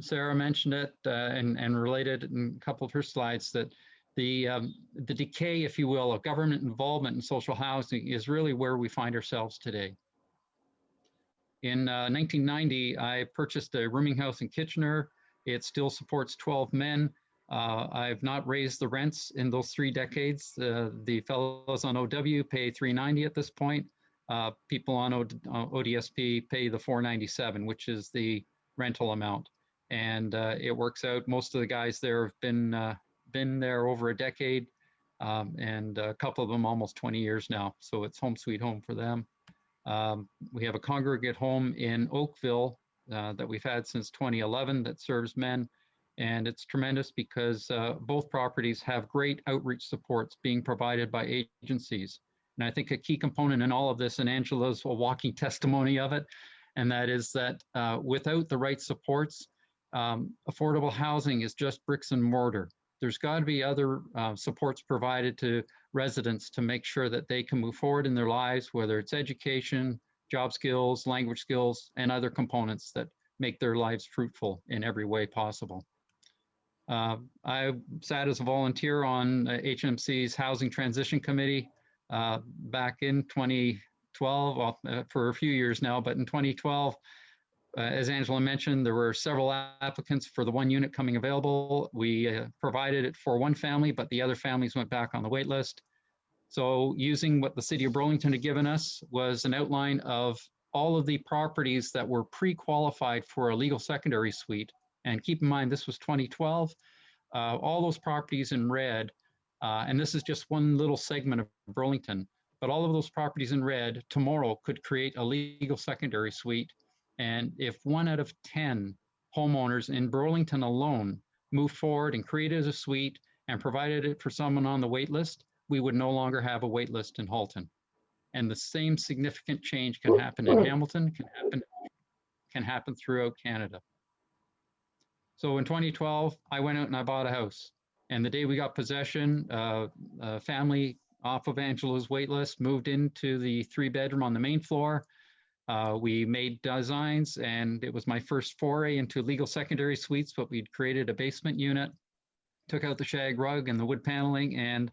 Sarah mentioned it and related in a couple of her slides that the decay, if you will, of government involvement in social housing is really where we find ourselves today. In 1990, I purchased a rooming house in Kitchener. It still supports 12 men. I've not raised the rents in those 3 decades. The fellows on OW pay $390 at this point. People on ODSP pay the $497, which is the rental amount. And it works out. Most of the guys there have been there over a decade, and a couple of them almost 20 years now. So it's home sweet home for them. We have a congregate home in Oakville that we've had since 2011 that serves men. And it's tremendous because both properties have great outreach supports being provided by agencies. And I think a key component in all of this, and Angela's a walking testimony of it, and that is that without the right supports, affordable housing is just bricks and mortar. There's got to be other supports provided to residents to make sure that they can move forward in their lives, whether it's education, job skills, language skills, and other components that make their lives fruitful in every way possible. I sat as a volunteer on HMC's Housing Transition Committee back in 2012, well, for a few years now, but in 2012, as Angela mentioned, there were several applicants for the 1 unit coming available. We provided it for 1 family, but the other families went back on the wait list. So using what the city of Burlington had given us was an outline of all of the properties that were pre-qualified for a legal secondary suite. And keep in mind, this was 2012. All those properties in red, and this is just one little segment of Burlington, but all of those properties in red tomorrow could create a legal secondary suite. And if 1 out of 10 homeowners in Burlington alone moved forward and created a suite and provided it for someone on the wait list, we would no longer have a wait list in Halton. And the same significant change can happen in Hamilton, can happen throughout Canada. So in 2012, I went out and I bought a house. And the day we got possession, a family off of Angela's wait list moved into the 3-bedroom on the main floor. We made designs, and it was my first foray into legal secondary suites, but we'd created a basement unit, took out the shag rug and the wood paneling, and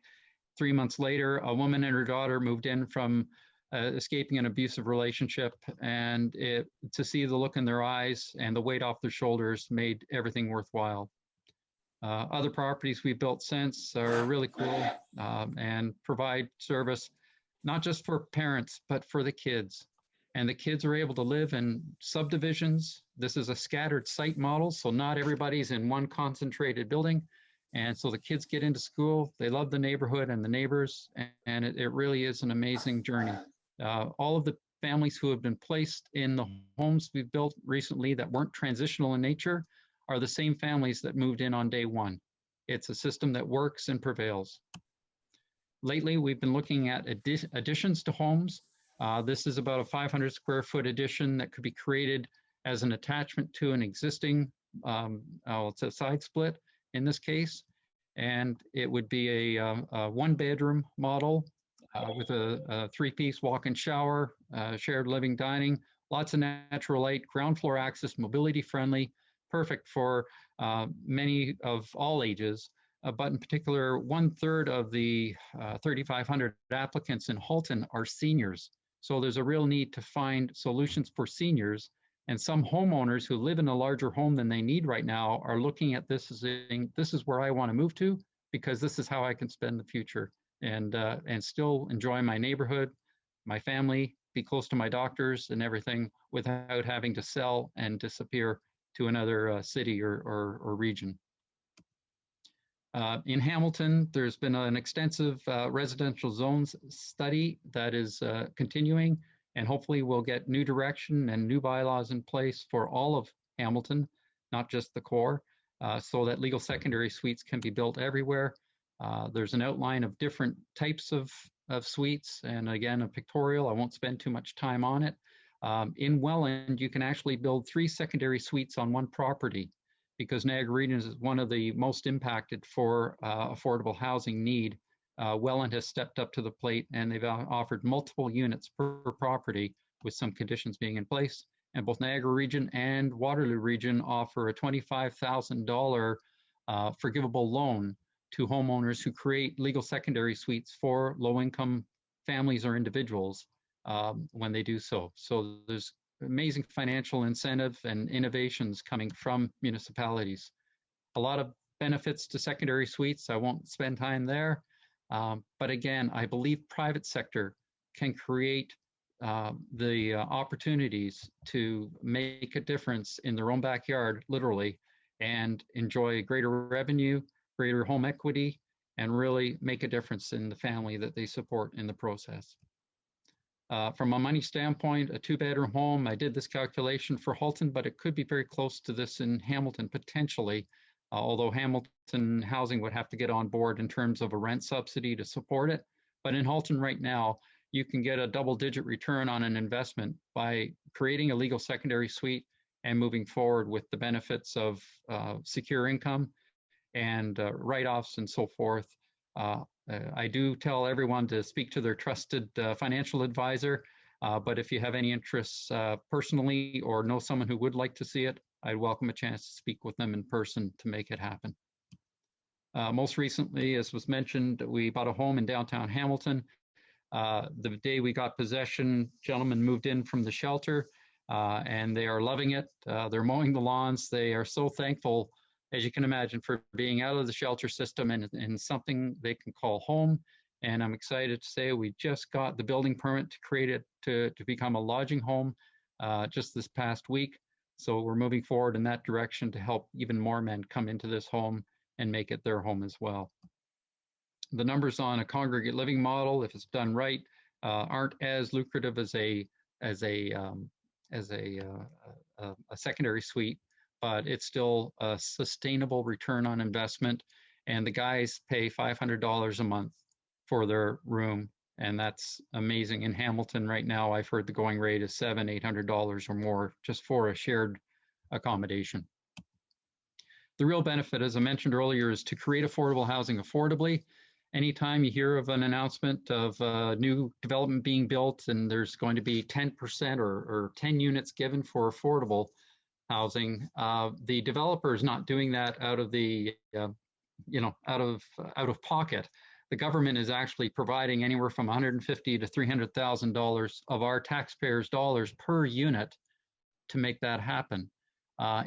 3 months later, a woman and her daughter moved in from escaping an abusive relationship, and to see the look in their eyes and the weight off their shoulders made everything worthwhile. Other properties we built since are really cool and provide service, not just for parents, but for the kids. And the kids are able to live in subdivisions. This is a scattered site model, so not everybody's in one concentrated building. And so the kids get into school, they love the neighborhood and the neighbors, and it really is an amazing journey. All of the families who have been placed in the homes we've built recently that weren't transitional in nature are the same families that moved in on day 1. It's a system that works and prevails. Lately, we've been looking at additions to homes. This is about a 500 square foot addition that could be created as an attachment to an existing, it's a side split in this case, and it would be a 1-bedroom model with a 3-piece walk-in shower, shared living dining, lots of natural light, ground floor access, mobility friendly, perfect for many of all ages, but in particular, 1/3 of the 3,500 applicants in Halton are seniors. So there's a real need to find solutions for seniors And some homeowners who live in a larger home than they need right now are looking at this as saying, this is where I want to move to, because this is how I can spend the future and still enjoy my neighborhood, my family, be close to my doctors and everything without having to sell and disappear to another city or region. In Hamilton, there's been an extensive residential zones study that is continuing, and hopefully we'll get new direction and new bylaws in place for all of Hamilton, not just the core, so that legal secondary suites can be built everywhere. There's an outline of different types of suites, and again, a pictorial. I won't spend too much time on it. In Welland, you can actually build 3 secondary suites on one property, because Niagara Region is one of the most impacted for affordable housing need. Welland has stepped up to the plate, and they've offered multiple units per property with some conditions being in place. And both Niagara Region and Waterloo Region offer a $25,000 forgivable loan to homeowners who create legal secondary suites for low-income families or individuals when they do so. So there's amazing financial incentive and innovations coming from municipalities. A lot of benefits to secondary suites. I won't spend time there. But again, I believe private sector can create the opportunities to make a difference in their own backyard, literally, and enjoy greater revenue, greater home equity, and really make a difference in the family that they support in the process. From a money standpoint, a 2-bedroom home, I did this calculation for Halton, but it could be very close to this in Hamilton potentially, although Hamilton Housing would have to get on board in terms of a rent subsidy to support it. But in Halton right now, you can get a double-digit return on an investment by creating a legal secondary suite and moving forward with the benefits of secure income and write-offs and so forth. I do tell everyone to speak to their trusted financial advisor, but if you have any interests personally or know someone who would like to see it, I'd welcome a chance to speak with them in person to make it happen. Most recently, as was mentioned, we bought a home in downtown Hamilton. The day we got possession, gentlemen moved in from the shelter and they are loving it. They're mowing the lawns. They are so thankful, as you can imagine, for being out of the shelter system and in something they can call home. And I'm excited to say we just got the building permit to create it to become a lodging home just this past week. So we're moving forward in that direction to help even more men come into this home and make it their home as well. The numbers on a congregate living model, if it's done right, aren't as lucrative as a secondary suite, but it's still a sustainable return on investment. And the guys pay $500 a month for their room, and that's amazing. In Hamilton right now, I've heard the going rate is $700-800 or more just for a shared accommodation. The real benefit, as I mentioned earlier, is to create affordable housing affordably. Anytime you hear of an announcement of new development being built and there's going to be 10% or 10 units given for affordable housing, the developer is not doing that out of the, out of pocket. The government is actually providing anywhere from $150,000 to $300,000 of our taxpayers' dollars per unit to make that happen.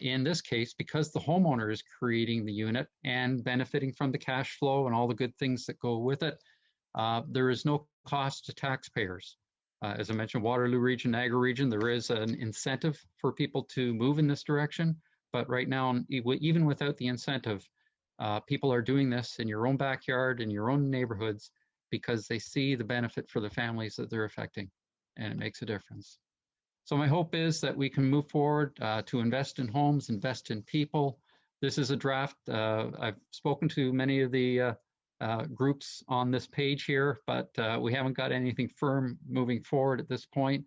In this case, because the homeowner is creating the unit and benefiting from the cash flow and all the good things that go with it, there is no cost to taxpayers. As I mentioned, Waterloo Region, Niagara Region, there is an incentive for people to move in this direction. But right now, even without the incentive, people are doing this in your own backyard, in your own neighborhoods, because they see the benefit for the families that they're affecting, and it makes a difference. So my hope is that we can move forward to invest in homes, invest in people. This is a draft. I've spoken to many of the groups on this page here, but we haven't got anything firm moving forward at this point.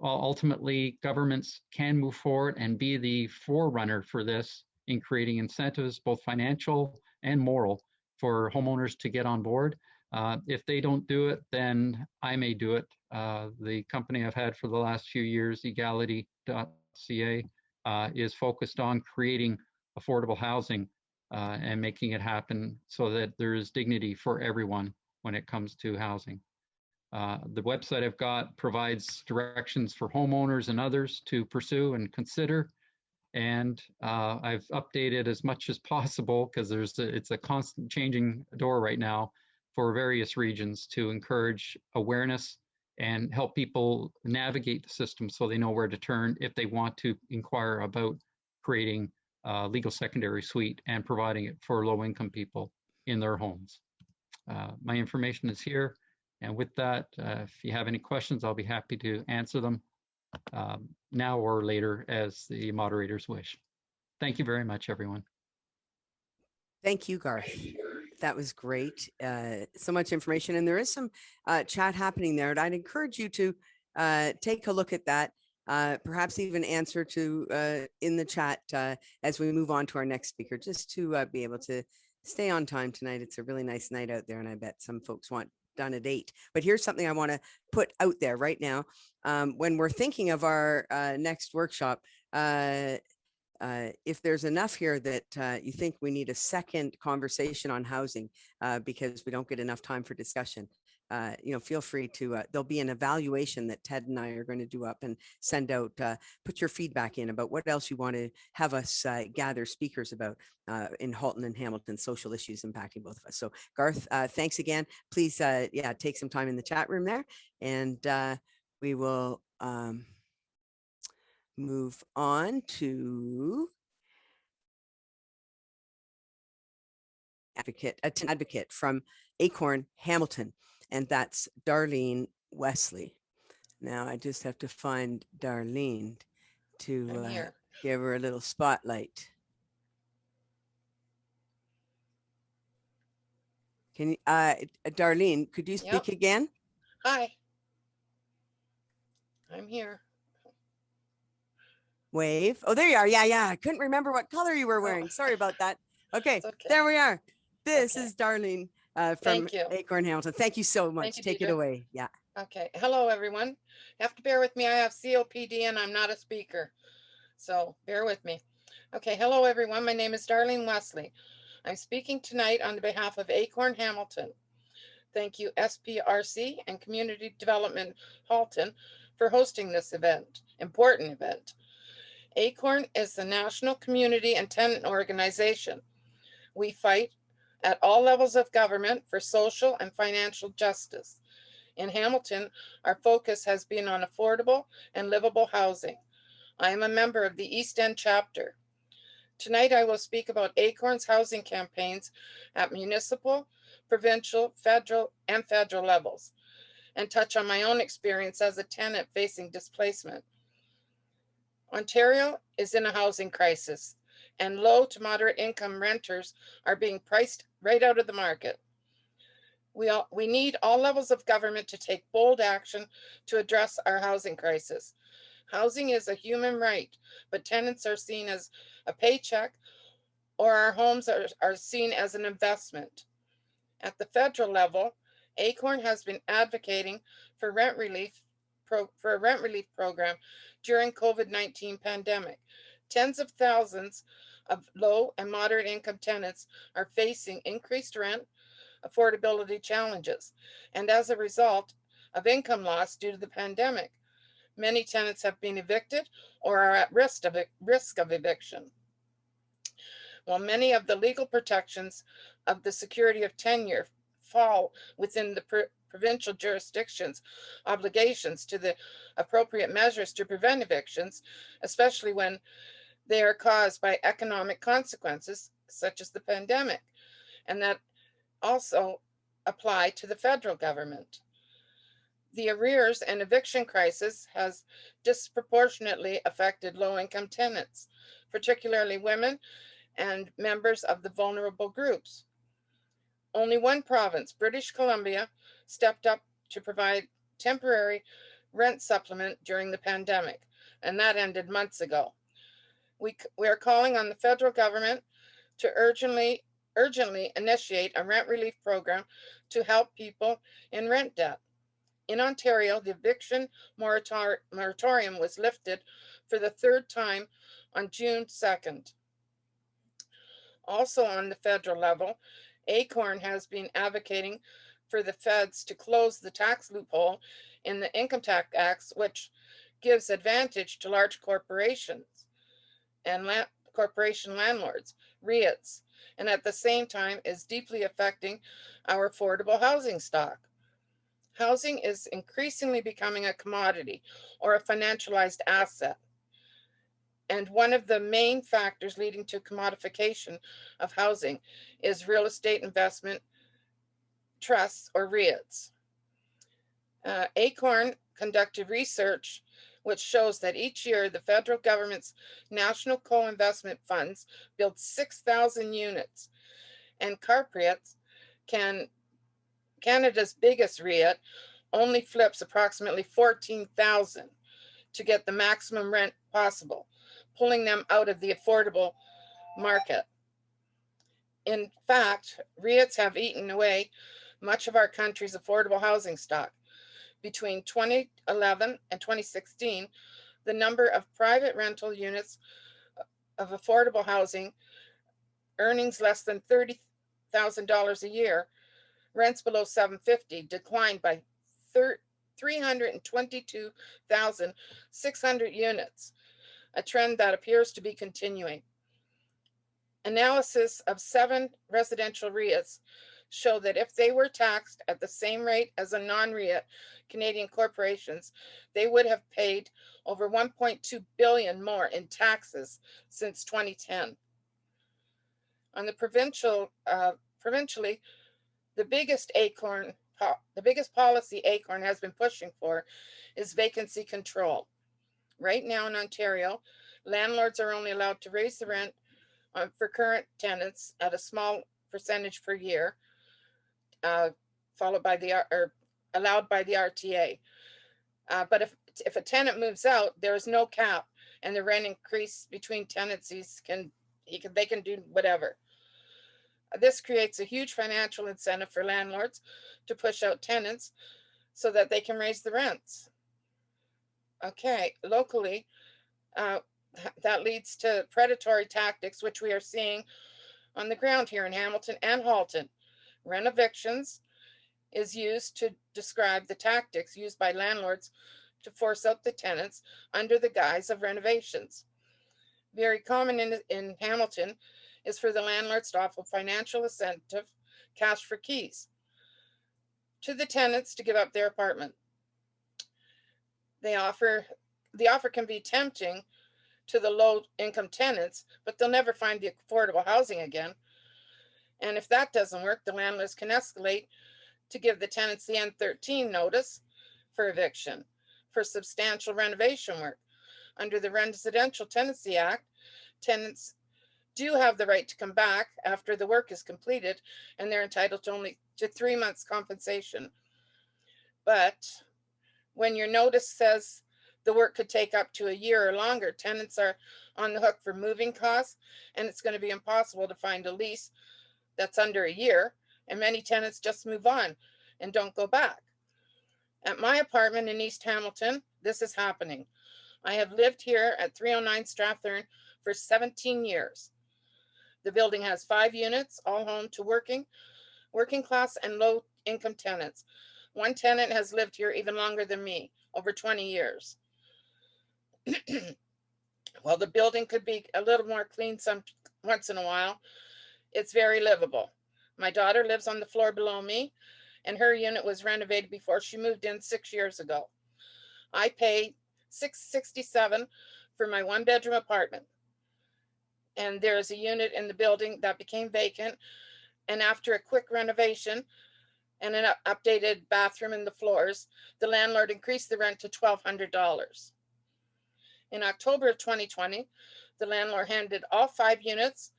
Ultimately, governments can move forward and be the forerunner for this in creating incentives, both financial and moral, for homeowners to get on board. If they don't do it, then I may do it. The company I've had for the last few years, egality.ca, is focused on creating affordable housing and making it happen so that there is dignity for everyone when it comes to housing. The website I've got provides directions for homeowners and others to pursue and consider. And I've updated as much as possible because it's a constant changing door right now for various regions to encourage awareness and help people navigate the system so they know where to turn if they want to inquire about creating a legal secondary suite and providing it for low-income people in their homes. My information is here. And with that, if you have any questions, I'll be happy to answer them now or later as the moderators wish. Thank you very much, everyone. Thank you, Garth. That was great. So much information, and there is some chat happening there. And I'd encourage you to take a look at that, perhaps even answer to in the chat as we move on to our next speaker, just to be able to stay on time tonight. It's a really nice night out there, and I bet some folks want done at 8. But here's something I want to put out there right now. When we're thinking of our next workshop, if there's enough here that you think we need a second conversation on housing because we don't get enough time for discussion, feel free to, there'll be an evaluation that Ted and I are going to do up and send out, put your feedback in about what else you want to have us gather speakers about in Halton and Hamilton, social issues impacting both of us. So Garth, thanks again. Please, take some time in the chat room there, and we will move on to an advocate from Acorn Hamilton, and that's Darlene Wesley. Now I just have to find Darlene to give her a little spotlight. Can you, Darlene, could you speak again? Hi, I'm here. Wave. Oh, there you are. Yeah. I couldn't remember what color you were wearing. Sorry about that. Okay, there we are. This is Darlene from Acorn Hamilton. Thank you so much. Take it away. Yeah. Okay. Hello, everyone. You have to bear with me. I have COPD and I'm not a speaker, so bear with me. Okay. Hello, everyone. My name is Darlene Wesley. I'm speaking tonight on behalf of Acorn Hamilton. Thank you, SPRC and Community Development Halton, for hosting this important event. Acorn is the national community and tenant organization. We fight at all levels of government for social and financial justice. In Hamilton, our focus has been on affordable and livable housing. I am a member of the East End chapter. Tonight, I will speak about Acorn's housing campaigns at municipal, provincial, federal levels, and touch on my own experience as a tenant facing displacement. Ontario is in a housing crisis, and low to moderate income renters are being priced right out of the market. We need all levels of government to take bold action to address our housing crisis. Housing is a human right, but tenants are seen as a paycheck, or our homes are seen as an investment. At the federal level, Acorn has been advocating for a rent relief program during COVID-19 pandemic. Tens of thousands of low and moderate income tenants are facing increased rent, affordability challenges, and as a result of income loss due to the pandemic, many tenants have been evicted or are at risk of eviction. While many of the legal protections of the security of tenure fall within the provincial jurisdictions' obligations to the appropriate measures to prevent evictions, especially when they are caused by economic consequences such as the pandemic, and that also apply to the federal government. The arrears and eviction crisis has disproportionately affected low-income tenants, particularly women and members of the vulnerable groups. Only one province, British Columbia, stepped up to provide temporary rent supplement during the pandemic, and that ended months ago. We are calling on the federal government to urgently initiate a rent relief program to help people in rent debt. In Ontario, the eviction moratorium was lifted for the third time on June 2nd. Also on the federal level, Acorn has been advocating for the feds to close the tax loophole in the Income Tax Act, which gives advantage to large corporations and corporation landlords, REITs, and at the same time is deeply affecting our affordable housing stock. Housing is increasingly becoming a commodity or a financialized asset. And one of the main factors leading to commodification of housing is real estate investment trusts or REITs. Acorn conducted research which shows that each year the federal government's national co-investment funds build 6,000 units, and Carpets, Canada's biggest REIT, only flips approximately 14,000 to get the maximum rent possible, pulling them out of the affordable market. In fact, REITs have eaten away much of our country's affordable housing stock. Between 2011 and 2016, the number of private rental units of affordable housing, earnings less than $30,000 a year, rents below $750, declined by 322,600 units, a trend that appears to be continuing. Analysis of 7 residential REITs show that if they were taxed at the same rate as a non-REIT Canadian corporations, they would have paid over $1.2 billion more in taxes since 2010. On the provincially, the biggest policy Acorn has been pushing for is vacancy control. Right now in Ontario, landlords are only allowed to raise the rent for current tenants at a small percentage per year, allowed by the RTA. But if a tenant moves out, there is no cap, and the rent increase between tenancies they can do whatever. This creates a huge financial incentive for landlords to push out tenants so that they can raise the rents. Okay, locally, that leads to predatory tactics, which we are seeing on the ground here in Hamilton and Halton. Rent evictions is used to describe the tactics used by landlords to force out the tenants under the guise of renovations. Very common in Hamilton is for the landlords to offer financial incentive, cash for keys, to the tenants to give up their apartment. The offer can be tempting to the low-income tenants, but they'll never find the affordable housing again. And if that doesn't work, the landlords can escalate to give the tenants the N13 notice for eviction for substantial renovation work. Under the Residential Tenancy Act, tenants do have the right to come back after the work is completed, and they're entitled to only 3 months compensation. But when your notice says the work could take up to a year or longer, tenants are on the hook for moving costs, and it's going to be impossible to find a lease that's under a year, and many tenants just move on and don't go back. At my apartment in East Hamilton, this is happening. I have lived here at 309 Strathern for 17 years. The building has 5 units, all home to working class and low income tenants. One tenant has lived here even longer than me, over 20 years. While the building could be a little more clean once in a while, it's very livable. My daughter lives on the floor below me, and her unit was renovated before she moved in 6 years ago. I pay $667 for my 1-bedroom apartment. And there is a unit in the building that became vacant, and after a quick renovation and an updated bathroom and the floors, the landlord increased the rent to $1,200. In October of 2020, the landlord handed all 5 units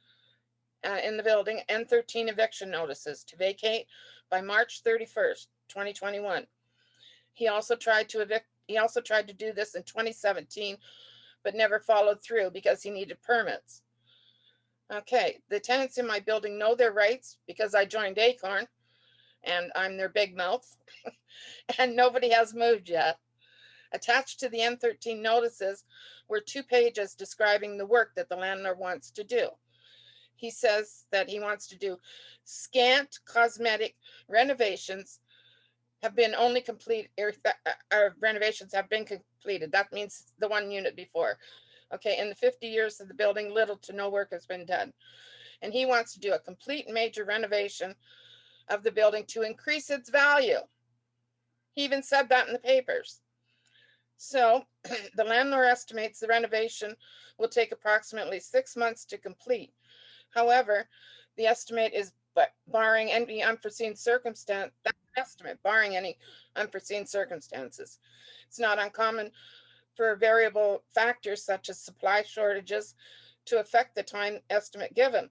in the building and 13 eviction notices to vacate by March 31st, 2021. He also tried to do this in 2017, but never followed through because he needed permits. Okay, the tenants in my building know their rights because I joined Acorn and I'm their big mouth, and nobody has moved yet. Attached to the N13 notices were 2 pages describing the work that the landlord wants to do. He says that he wants to do scant cosmetic renovations have been only complete, or renovations have been completed. That means the one unit before. Okay, in the 50 years of the building, little to no work has been done. And he wants to do a complete major renovation of the building to increase its value. He even said that in the papers. So the landlord estimates the renovation will take approximately 6 months to complete. However, the estimate is barring any unforeseen circumstance, that estimate, barring any unforeseen circumstances. It's not uncommon for variable factors such as supply shortages to affect the time estimate given.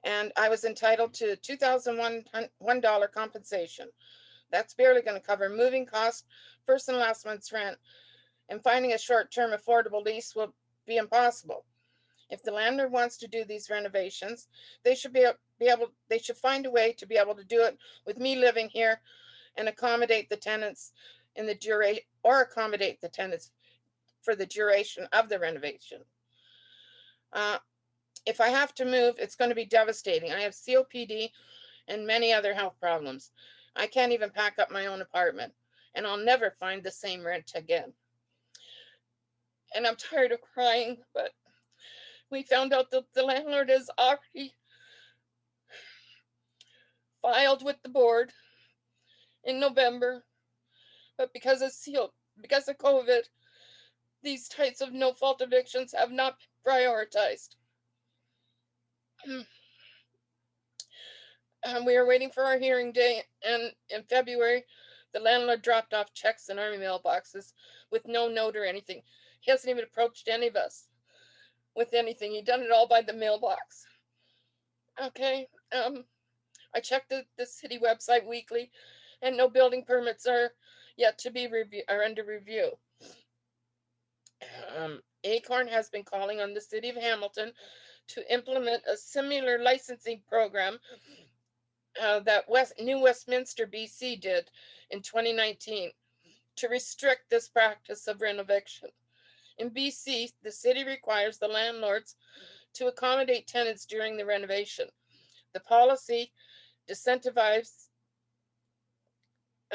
And I was entitled to $2,001 compensation. That's barely going to cover moving costs, first and last month's rent, and finding a short-term affordable lease will be impossible. If the landlord wants to do these renovations, they should they should find a way to be able to do it with me living here and accommodate the tenants in the duration, or accommodate the tenants for the duration of the renovation. If I have to move, it's going to be devastating. I have COPD and many other health problems. I can't even pack up my own apartment, and I'll never find the same rent again. And I'm tired of crying, but we found out that the landlord has already filed with the board in November, but because of COVID, these types of no-fault evictions have not been prioritized. We are waiting for our hearing day, and in February, the landlord dropped off checks in our mailboxes with no note or anything. He hasn't even approached any of us with anything. He done it all by the mailbox. Okay, I checked the city website weekly, and no building permits are yet to be under review. Acorn has been calling on the city of Hamilton to implement a similar licensing program that New Westminster, BC did in 2019 to restrict this practice of renovation. In BC, the city requires the landlords to accommodate tenants during the renovation. The policy disincentivizes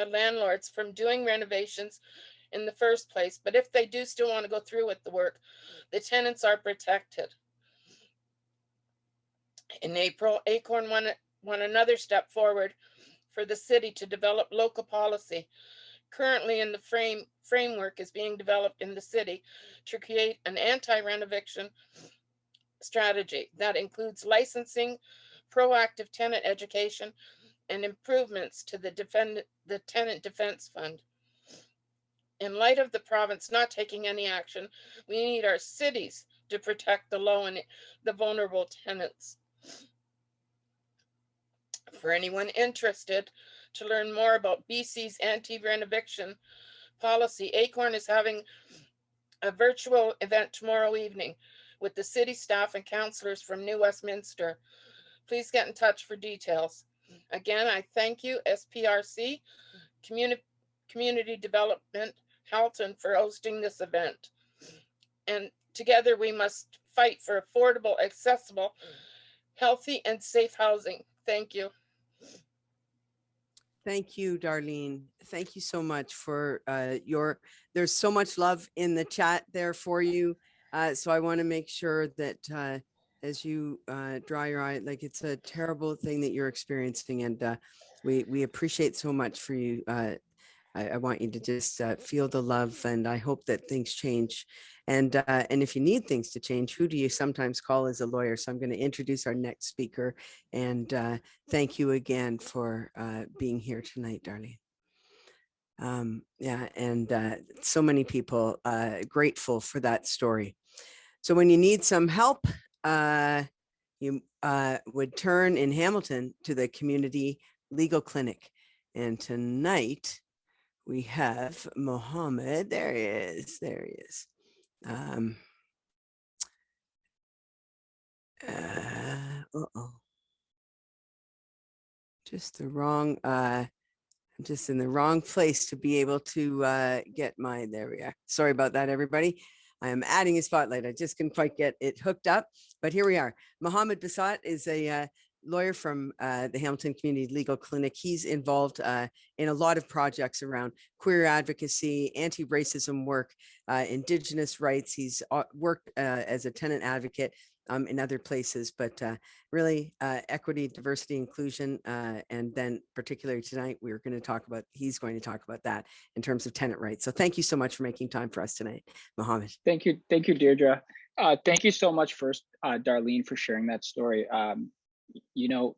landlords from doing renovations in the first place, but if they do still want to go through with the work, the tenants are protected. In April, Acorn went another step forward for the city to develop local policy. Currently in the framework is being developed in the city to create an anti-renovation strategy that includes licensing, proactive tenant education, and improvements to the tenant defense fund. In light of the province not taking any action, we need our cities to protect the low and the vulnerable tenants. For anyone interested to learn more about BC's anti-renovation policy, Acorn is having a virtual event tomorrow evening with the city staff and councillors from New Westminster. Please get in touch for details. Again, I thank you, SPRC, Community Development, Halton, for hosting this event. And together we must fight for affordable, accessible, healthy, and safe housing. Thank you. Thank you, Darlene. Thank you so much for there's so much love in the chat there for you. So I want to make sure that as you dry your eye, like, it's a terrible thing that you're experiencing, and we appreciate so much for you. I want you to just feel the love, and I hope that things change. And if you need things to change, who do you sometimes call as a lawyer? So I'm going to introduce our next speaker, and thank you again for being here tonight, Darlene. Yeah, and so many people grateful for that story. So when you need some help, you would turn in Hamilton to the Community Legal Clinic. And tonight we have Mohammed. There he is. There he is. Just the wrong, I'm just in the wrong place to be able to get my, there we are. Sorry about that, everybody. I am adding a spotlight. I just couldn't quite get it hooked up, but here we are. Mohammed Basat is a lawyer from the Hamilton Community Legal Clinic. He's involved in a lot of projects around queer advocacy, anti-racism work, Indigenous rights. He's worked as a tenant advocate in other places, but really equity, diversity, inclusion, and then particularly tonight, he's going to talk about that in terms of tenant rights. So thank you so much for making time for us tonight, Mohammed. Thank you, Deirdre. Thank you so much first, Darlene, for sharing that story. You know,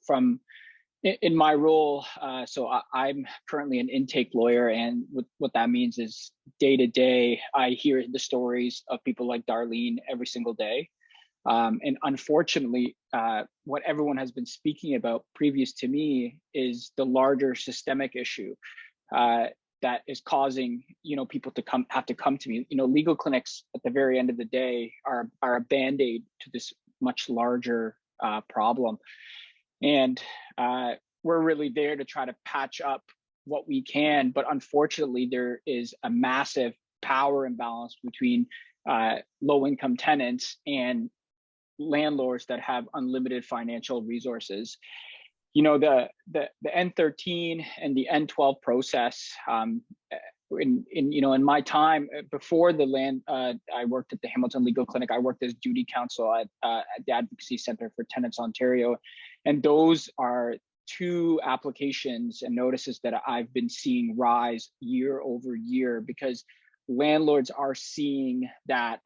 in my role, so I'm currently an intake lawyer, and what that means is day to day, I hear the stories of people like Darlene every single day. And unfortunately, what everyone has been speaking about previous to me is the larger systemic issue that is causing, you know, people to have to come to me. You know, legal clinics at the very end of the day are a band-aid to this much larger problem. And we're really there to try to patch up what we can, but unfortunately, there is a massive power imbalance between low-income tenants and landlords that have unlimited financial resources. You know, the N13 and the N12 process, in my time before I worked at the Hamilton Legal Clinic. I worked as duty counsel at the Advocacy Center for Tenants Ontario, and those are two applications and notices that I've been seeing rise year over year, because landlords are seeing that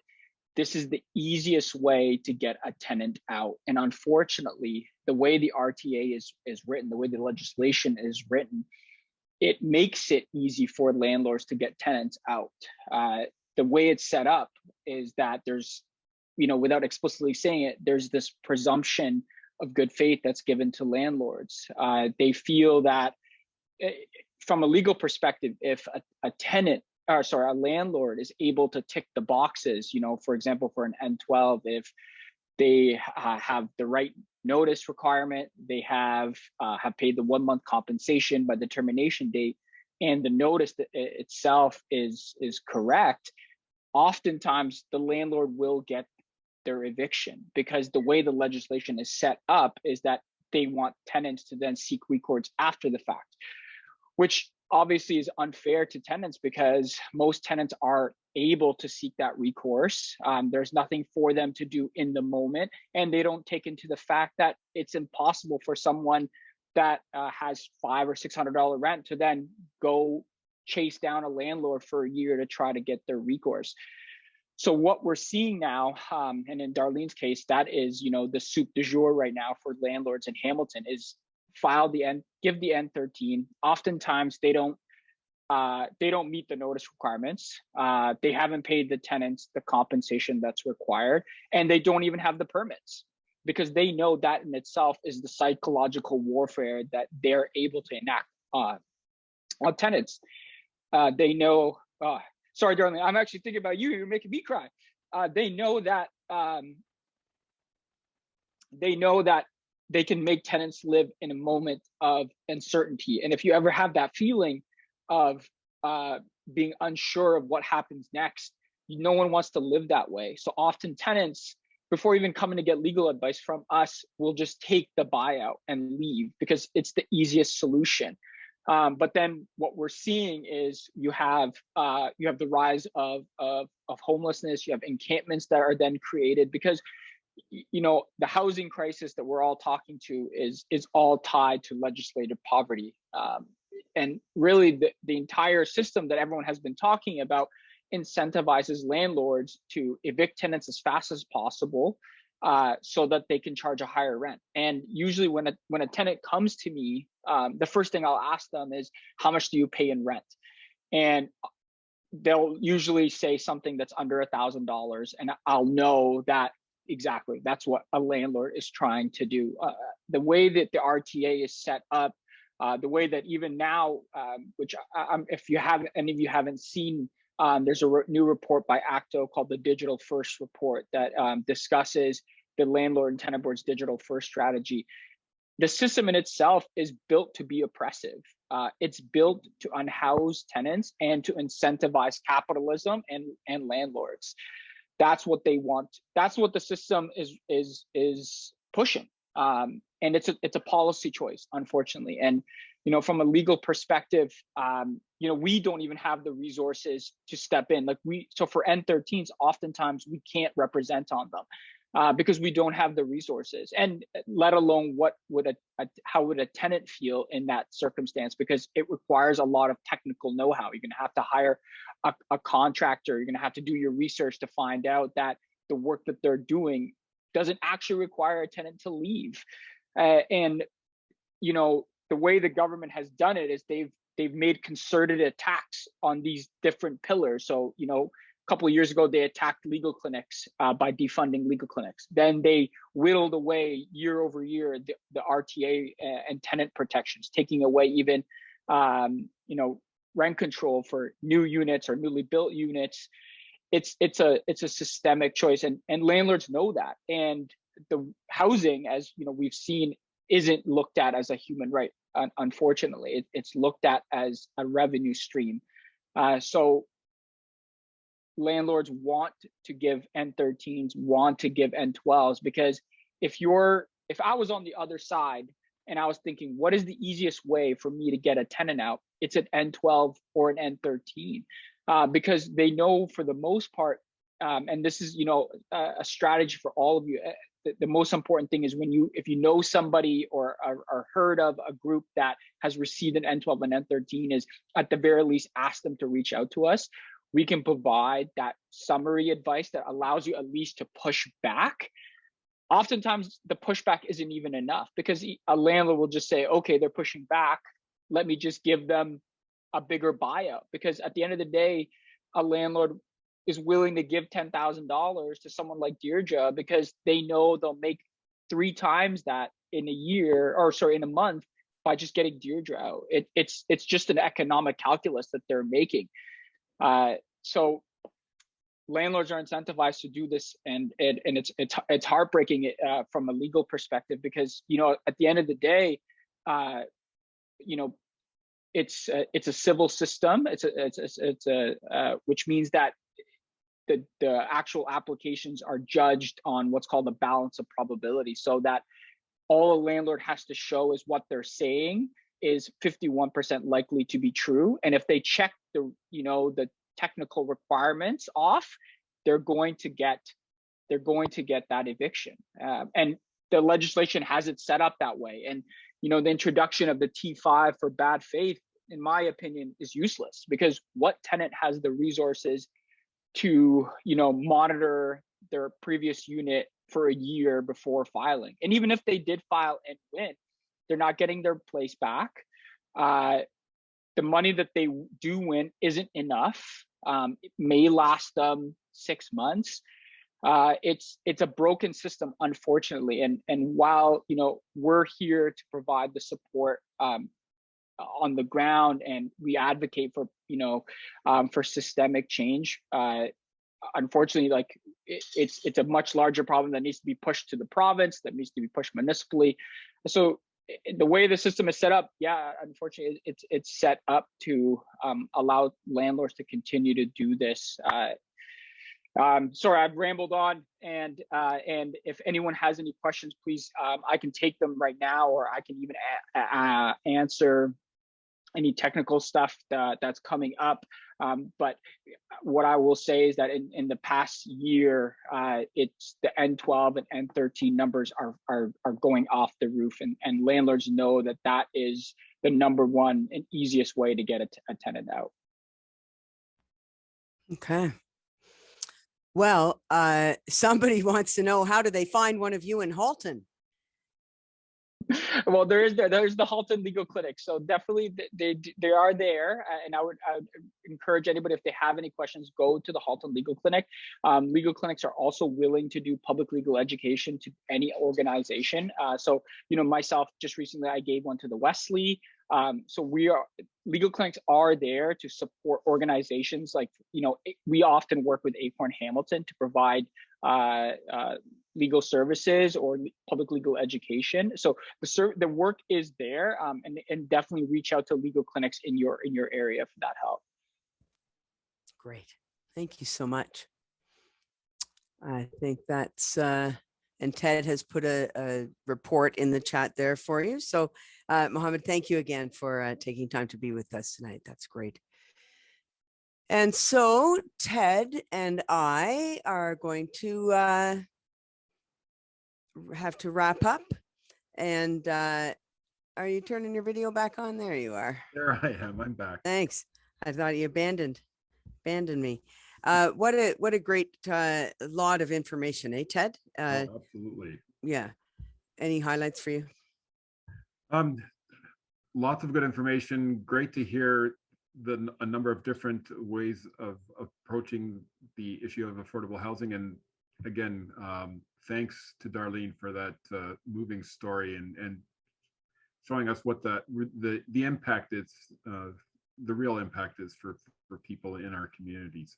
this is the easiest way to get a tenant out. And unfortunately, the way the RTA is written, the way the legislation is written, it makes it easy for landlords to get tenants out. The way it's set up is that there's, you know, without explicitly saying it, there's this presumption of good faith that's given to landlords. They feel that from a legal perspective, if a landlord is able to tick the boxes, you know, for example, for an N12, if they have the right notice requirement, they have paid the 1 month compensation by the termination date, and the notice itself is correct, oftentimes the landlord will get their eviction, because the way the legislation is set up is that they want tenants to then seek recourse after the fact, which obviously is unfair to tenants, because most tenants are able to seek that recourse. There's nothing for them to do in the moment, and they don't take into the fact that it's impossible for someone that has $500 or $600 rent to then go chase down a landlord for a year to try to get their recourse. So what we're seeing now, and in Darlene's case, that is, you know, the soup du jour right now for landlords in Hamilton is give the N13. Oftentimes they don't meet the notice requirements. They haven't paid the tenants the compensation that's required, and they don't even have the permits, because they know that in itself is the psychological warfare that they're able to enact on tenants. They know, sorry, Darlene, I'm actually thinking about you. You're making me cry. They know that they can make tenants live in a moment of uncertainty. And if you ever have that feeling of being unsure of what happens next, no one wants to live that way. So often tenants, before even coming to get legal advice from us, will just take the buyout and leave, because it's the easiest solution. But then what we're seeing is you have the rise of homelessness. You have encampments that are then created, because, you know, the housing crisis that we're all talking to is all tied to legislative poverty. And really the entire system that everyone has been talking about incentivizes landlords to evict tenants as fast as possible, so that they can charge a higher rent. And usually when a tenant comes to me, the first thing I'll ask them is, how much do you pay in rent? And they'll usually say something that's under $1,000, and I'll know that exactly that's what a landlord is trying to do. The way that the RTA is set up, the way that even now, which if any of you haven't seen, there's a new report by ACTO called the Digital First Report that discusses the landlord and tenant board's digital first strategy. The system in itself is built to be oppressive. It's built to unhouse tenants and to incentivize capitalism and landlords. That's what they want. That's what the system is pushing. and it's a policy choice, unfortunately. And from a legal perspective, we don't even have the resources to step in. So for N13s, oftentimes we can't represent on them because we don't have the resources, and let alone how would a tenant feel in that circumstance, because it requires a lot of technical know-how. You're going to have to hire a contractor. You're going to have to do your research to find out that the work that they're doing doesn't actually require a tenant to leave. And the way the government has done it is they've made concerted attacks on these different pillars. So a couple of years ago they attacked legal clinics by defunding legal clinics. Then they whittled away year over year the RTA and tenant protections, taking away even rent control for new units or newly built units. It's a systemic choice, and landlords know that. And the housing, as we've seen, isn't looked at as a human right. Unfortunately, it's looked at as a revenue stream. So landlords want to give N13s, want to give N12s, because if I was on the other side and I was thinking, what is the easiest way for me to get a tenant out? It's an N12 or an N13, because they know for the most part, and this is a strategy for all of you. The most important thing is if you know somebody or are heard of a group that has received an N12 and N13, is at the very least ask them to reach out to us. We can provide that summary advice that allows you at least to push back. Oftentimes the pushback isn't even enough, because a landlord will just say, okay, they're pushing back, let me just give them a bigger buyout. Because at the end of the day, a landlord is willing to give $10,000 to someone like Deirdre because they know they'll make 3 times that in a month by just getting Deirdre out. It's just an economic calculus that they're making. So landlords are incentivized to do this, and it's heartbreaking from a legal perspective, because at the end of the day, it's a civil system. Which means that the actual applications are judged on what's called a balance of probability, so that all a landlord has to show is what they're saying is 51% likely to be true. And if they check the technical requirements off, they're going to get that eviction. And the legislation has it set up that way. And the introduction of the T5 for bad faith, in my opinion, is useless, because what tenant has the resources to monitor their previous unit for a year before filing? And even if they did file and win, they're not getting their place back. The money that they do win isn't enough. It may last them 6 months. It's a broken system, unfortunately. And while we're here to provide the support on the ground, and we advocate for systemic change, unfortunately, it's a much larger problem that needs to be pushed to the province, that needs to be pushed municipally. So the way the system is set up, unfortunately, it's set up to allow landlords to continue to do this. Sorry, I've rambled on, and if anyone has any questions, please, I can take them right now, or I can even answer any technical stuff that's coming up. But what I will say is that in the past year, it's the N12 and N13 numbers are going off the roof, and landlords know that is the number one and easiest way to get a tenant out. Okay. Well, somebody wants to know, how do they find one of you in Halton? Well, there's the Halton Legal Clinic, so definitely they are there, and I would encourage anybody, if they have any questions, go to the Halton Legal Clinic. Legal clinics are also willing to do public legal education to any organization. So myself, just recently I gave one to the Wesley. So legal clinics are there to support organizations. We often work with Acorn Hamilton to provide legal services or public legal education. So the work is there, and definitely reach out to legal clinics in your area for that help. Great. Thank you so much. I think that's And Ted has put a report in the chat there for you. So Mohammed, thank you again for taking time to be with us tonight. That's great. And so Ted and I are going to have to wrap up. And are you turning your video back on? There you are. There I am. I'm back. Thanks. I thought you abandoned me. What a great lot of information, eh, Ted? Oh, absolutely. Yeah. Any highlights for you? Lots of good information. Great to hear a number of different ways of approaching the issue of affordable housing. And again, thanks to Darlene for that moving story and showing us what the impact is, the real impact is for people in our communities.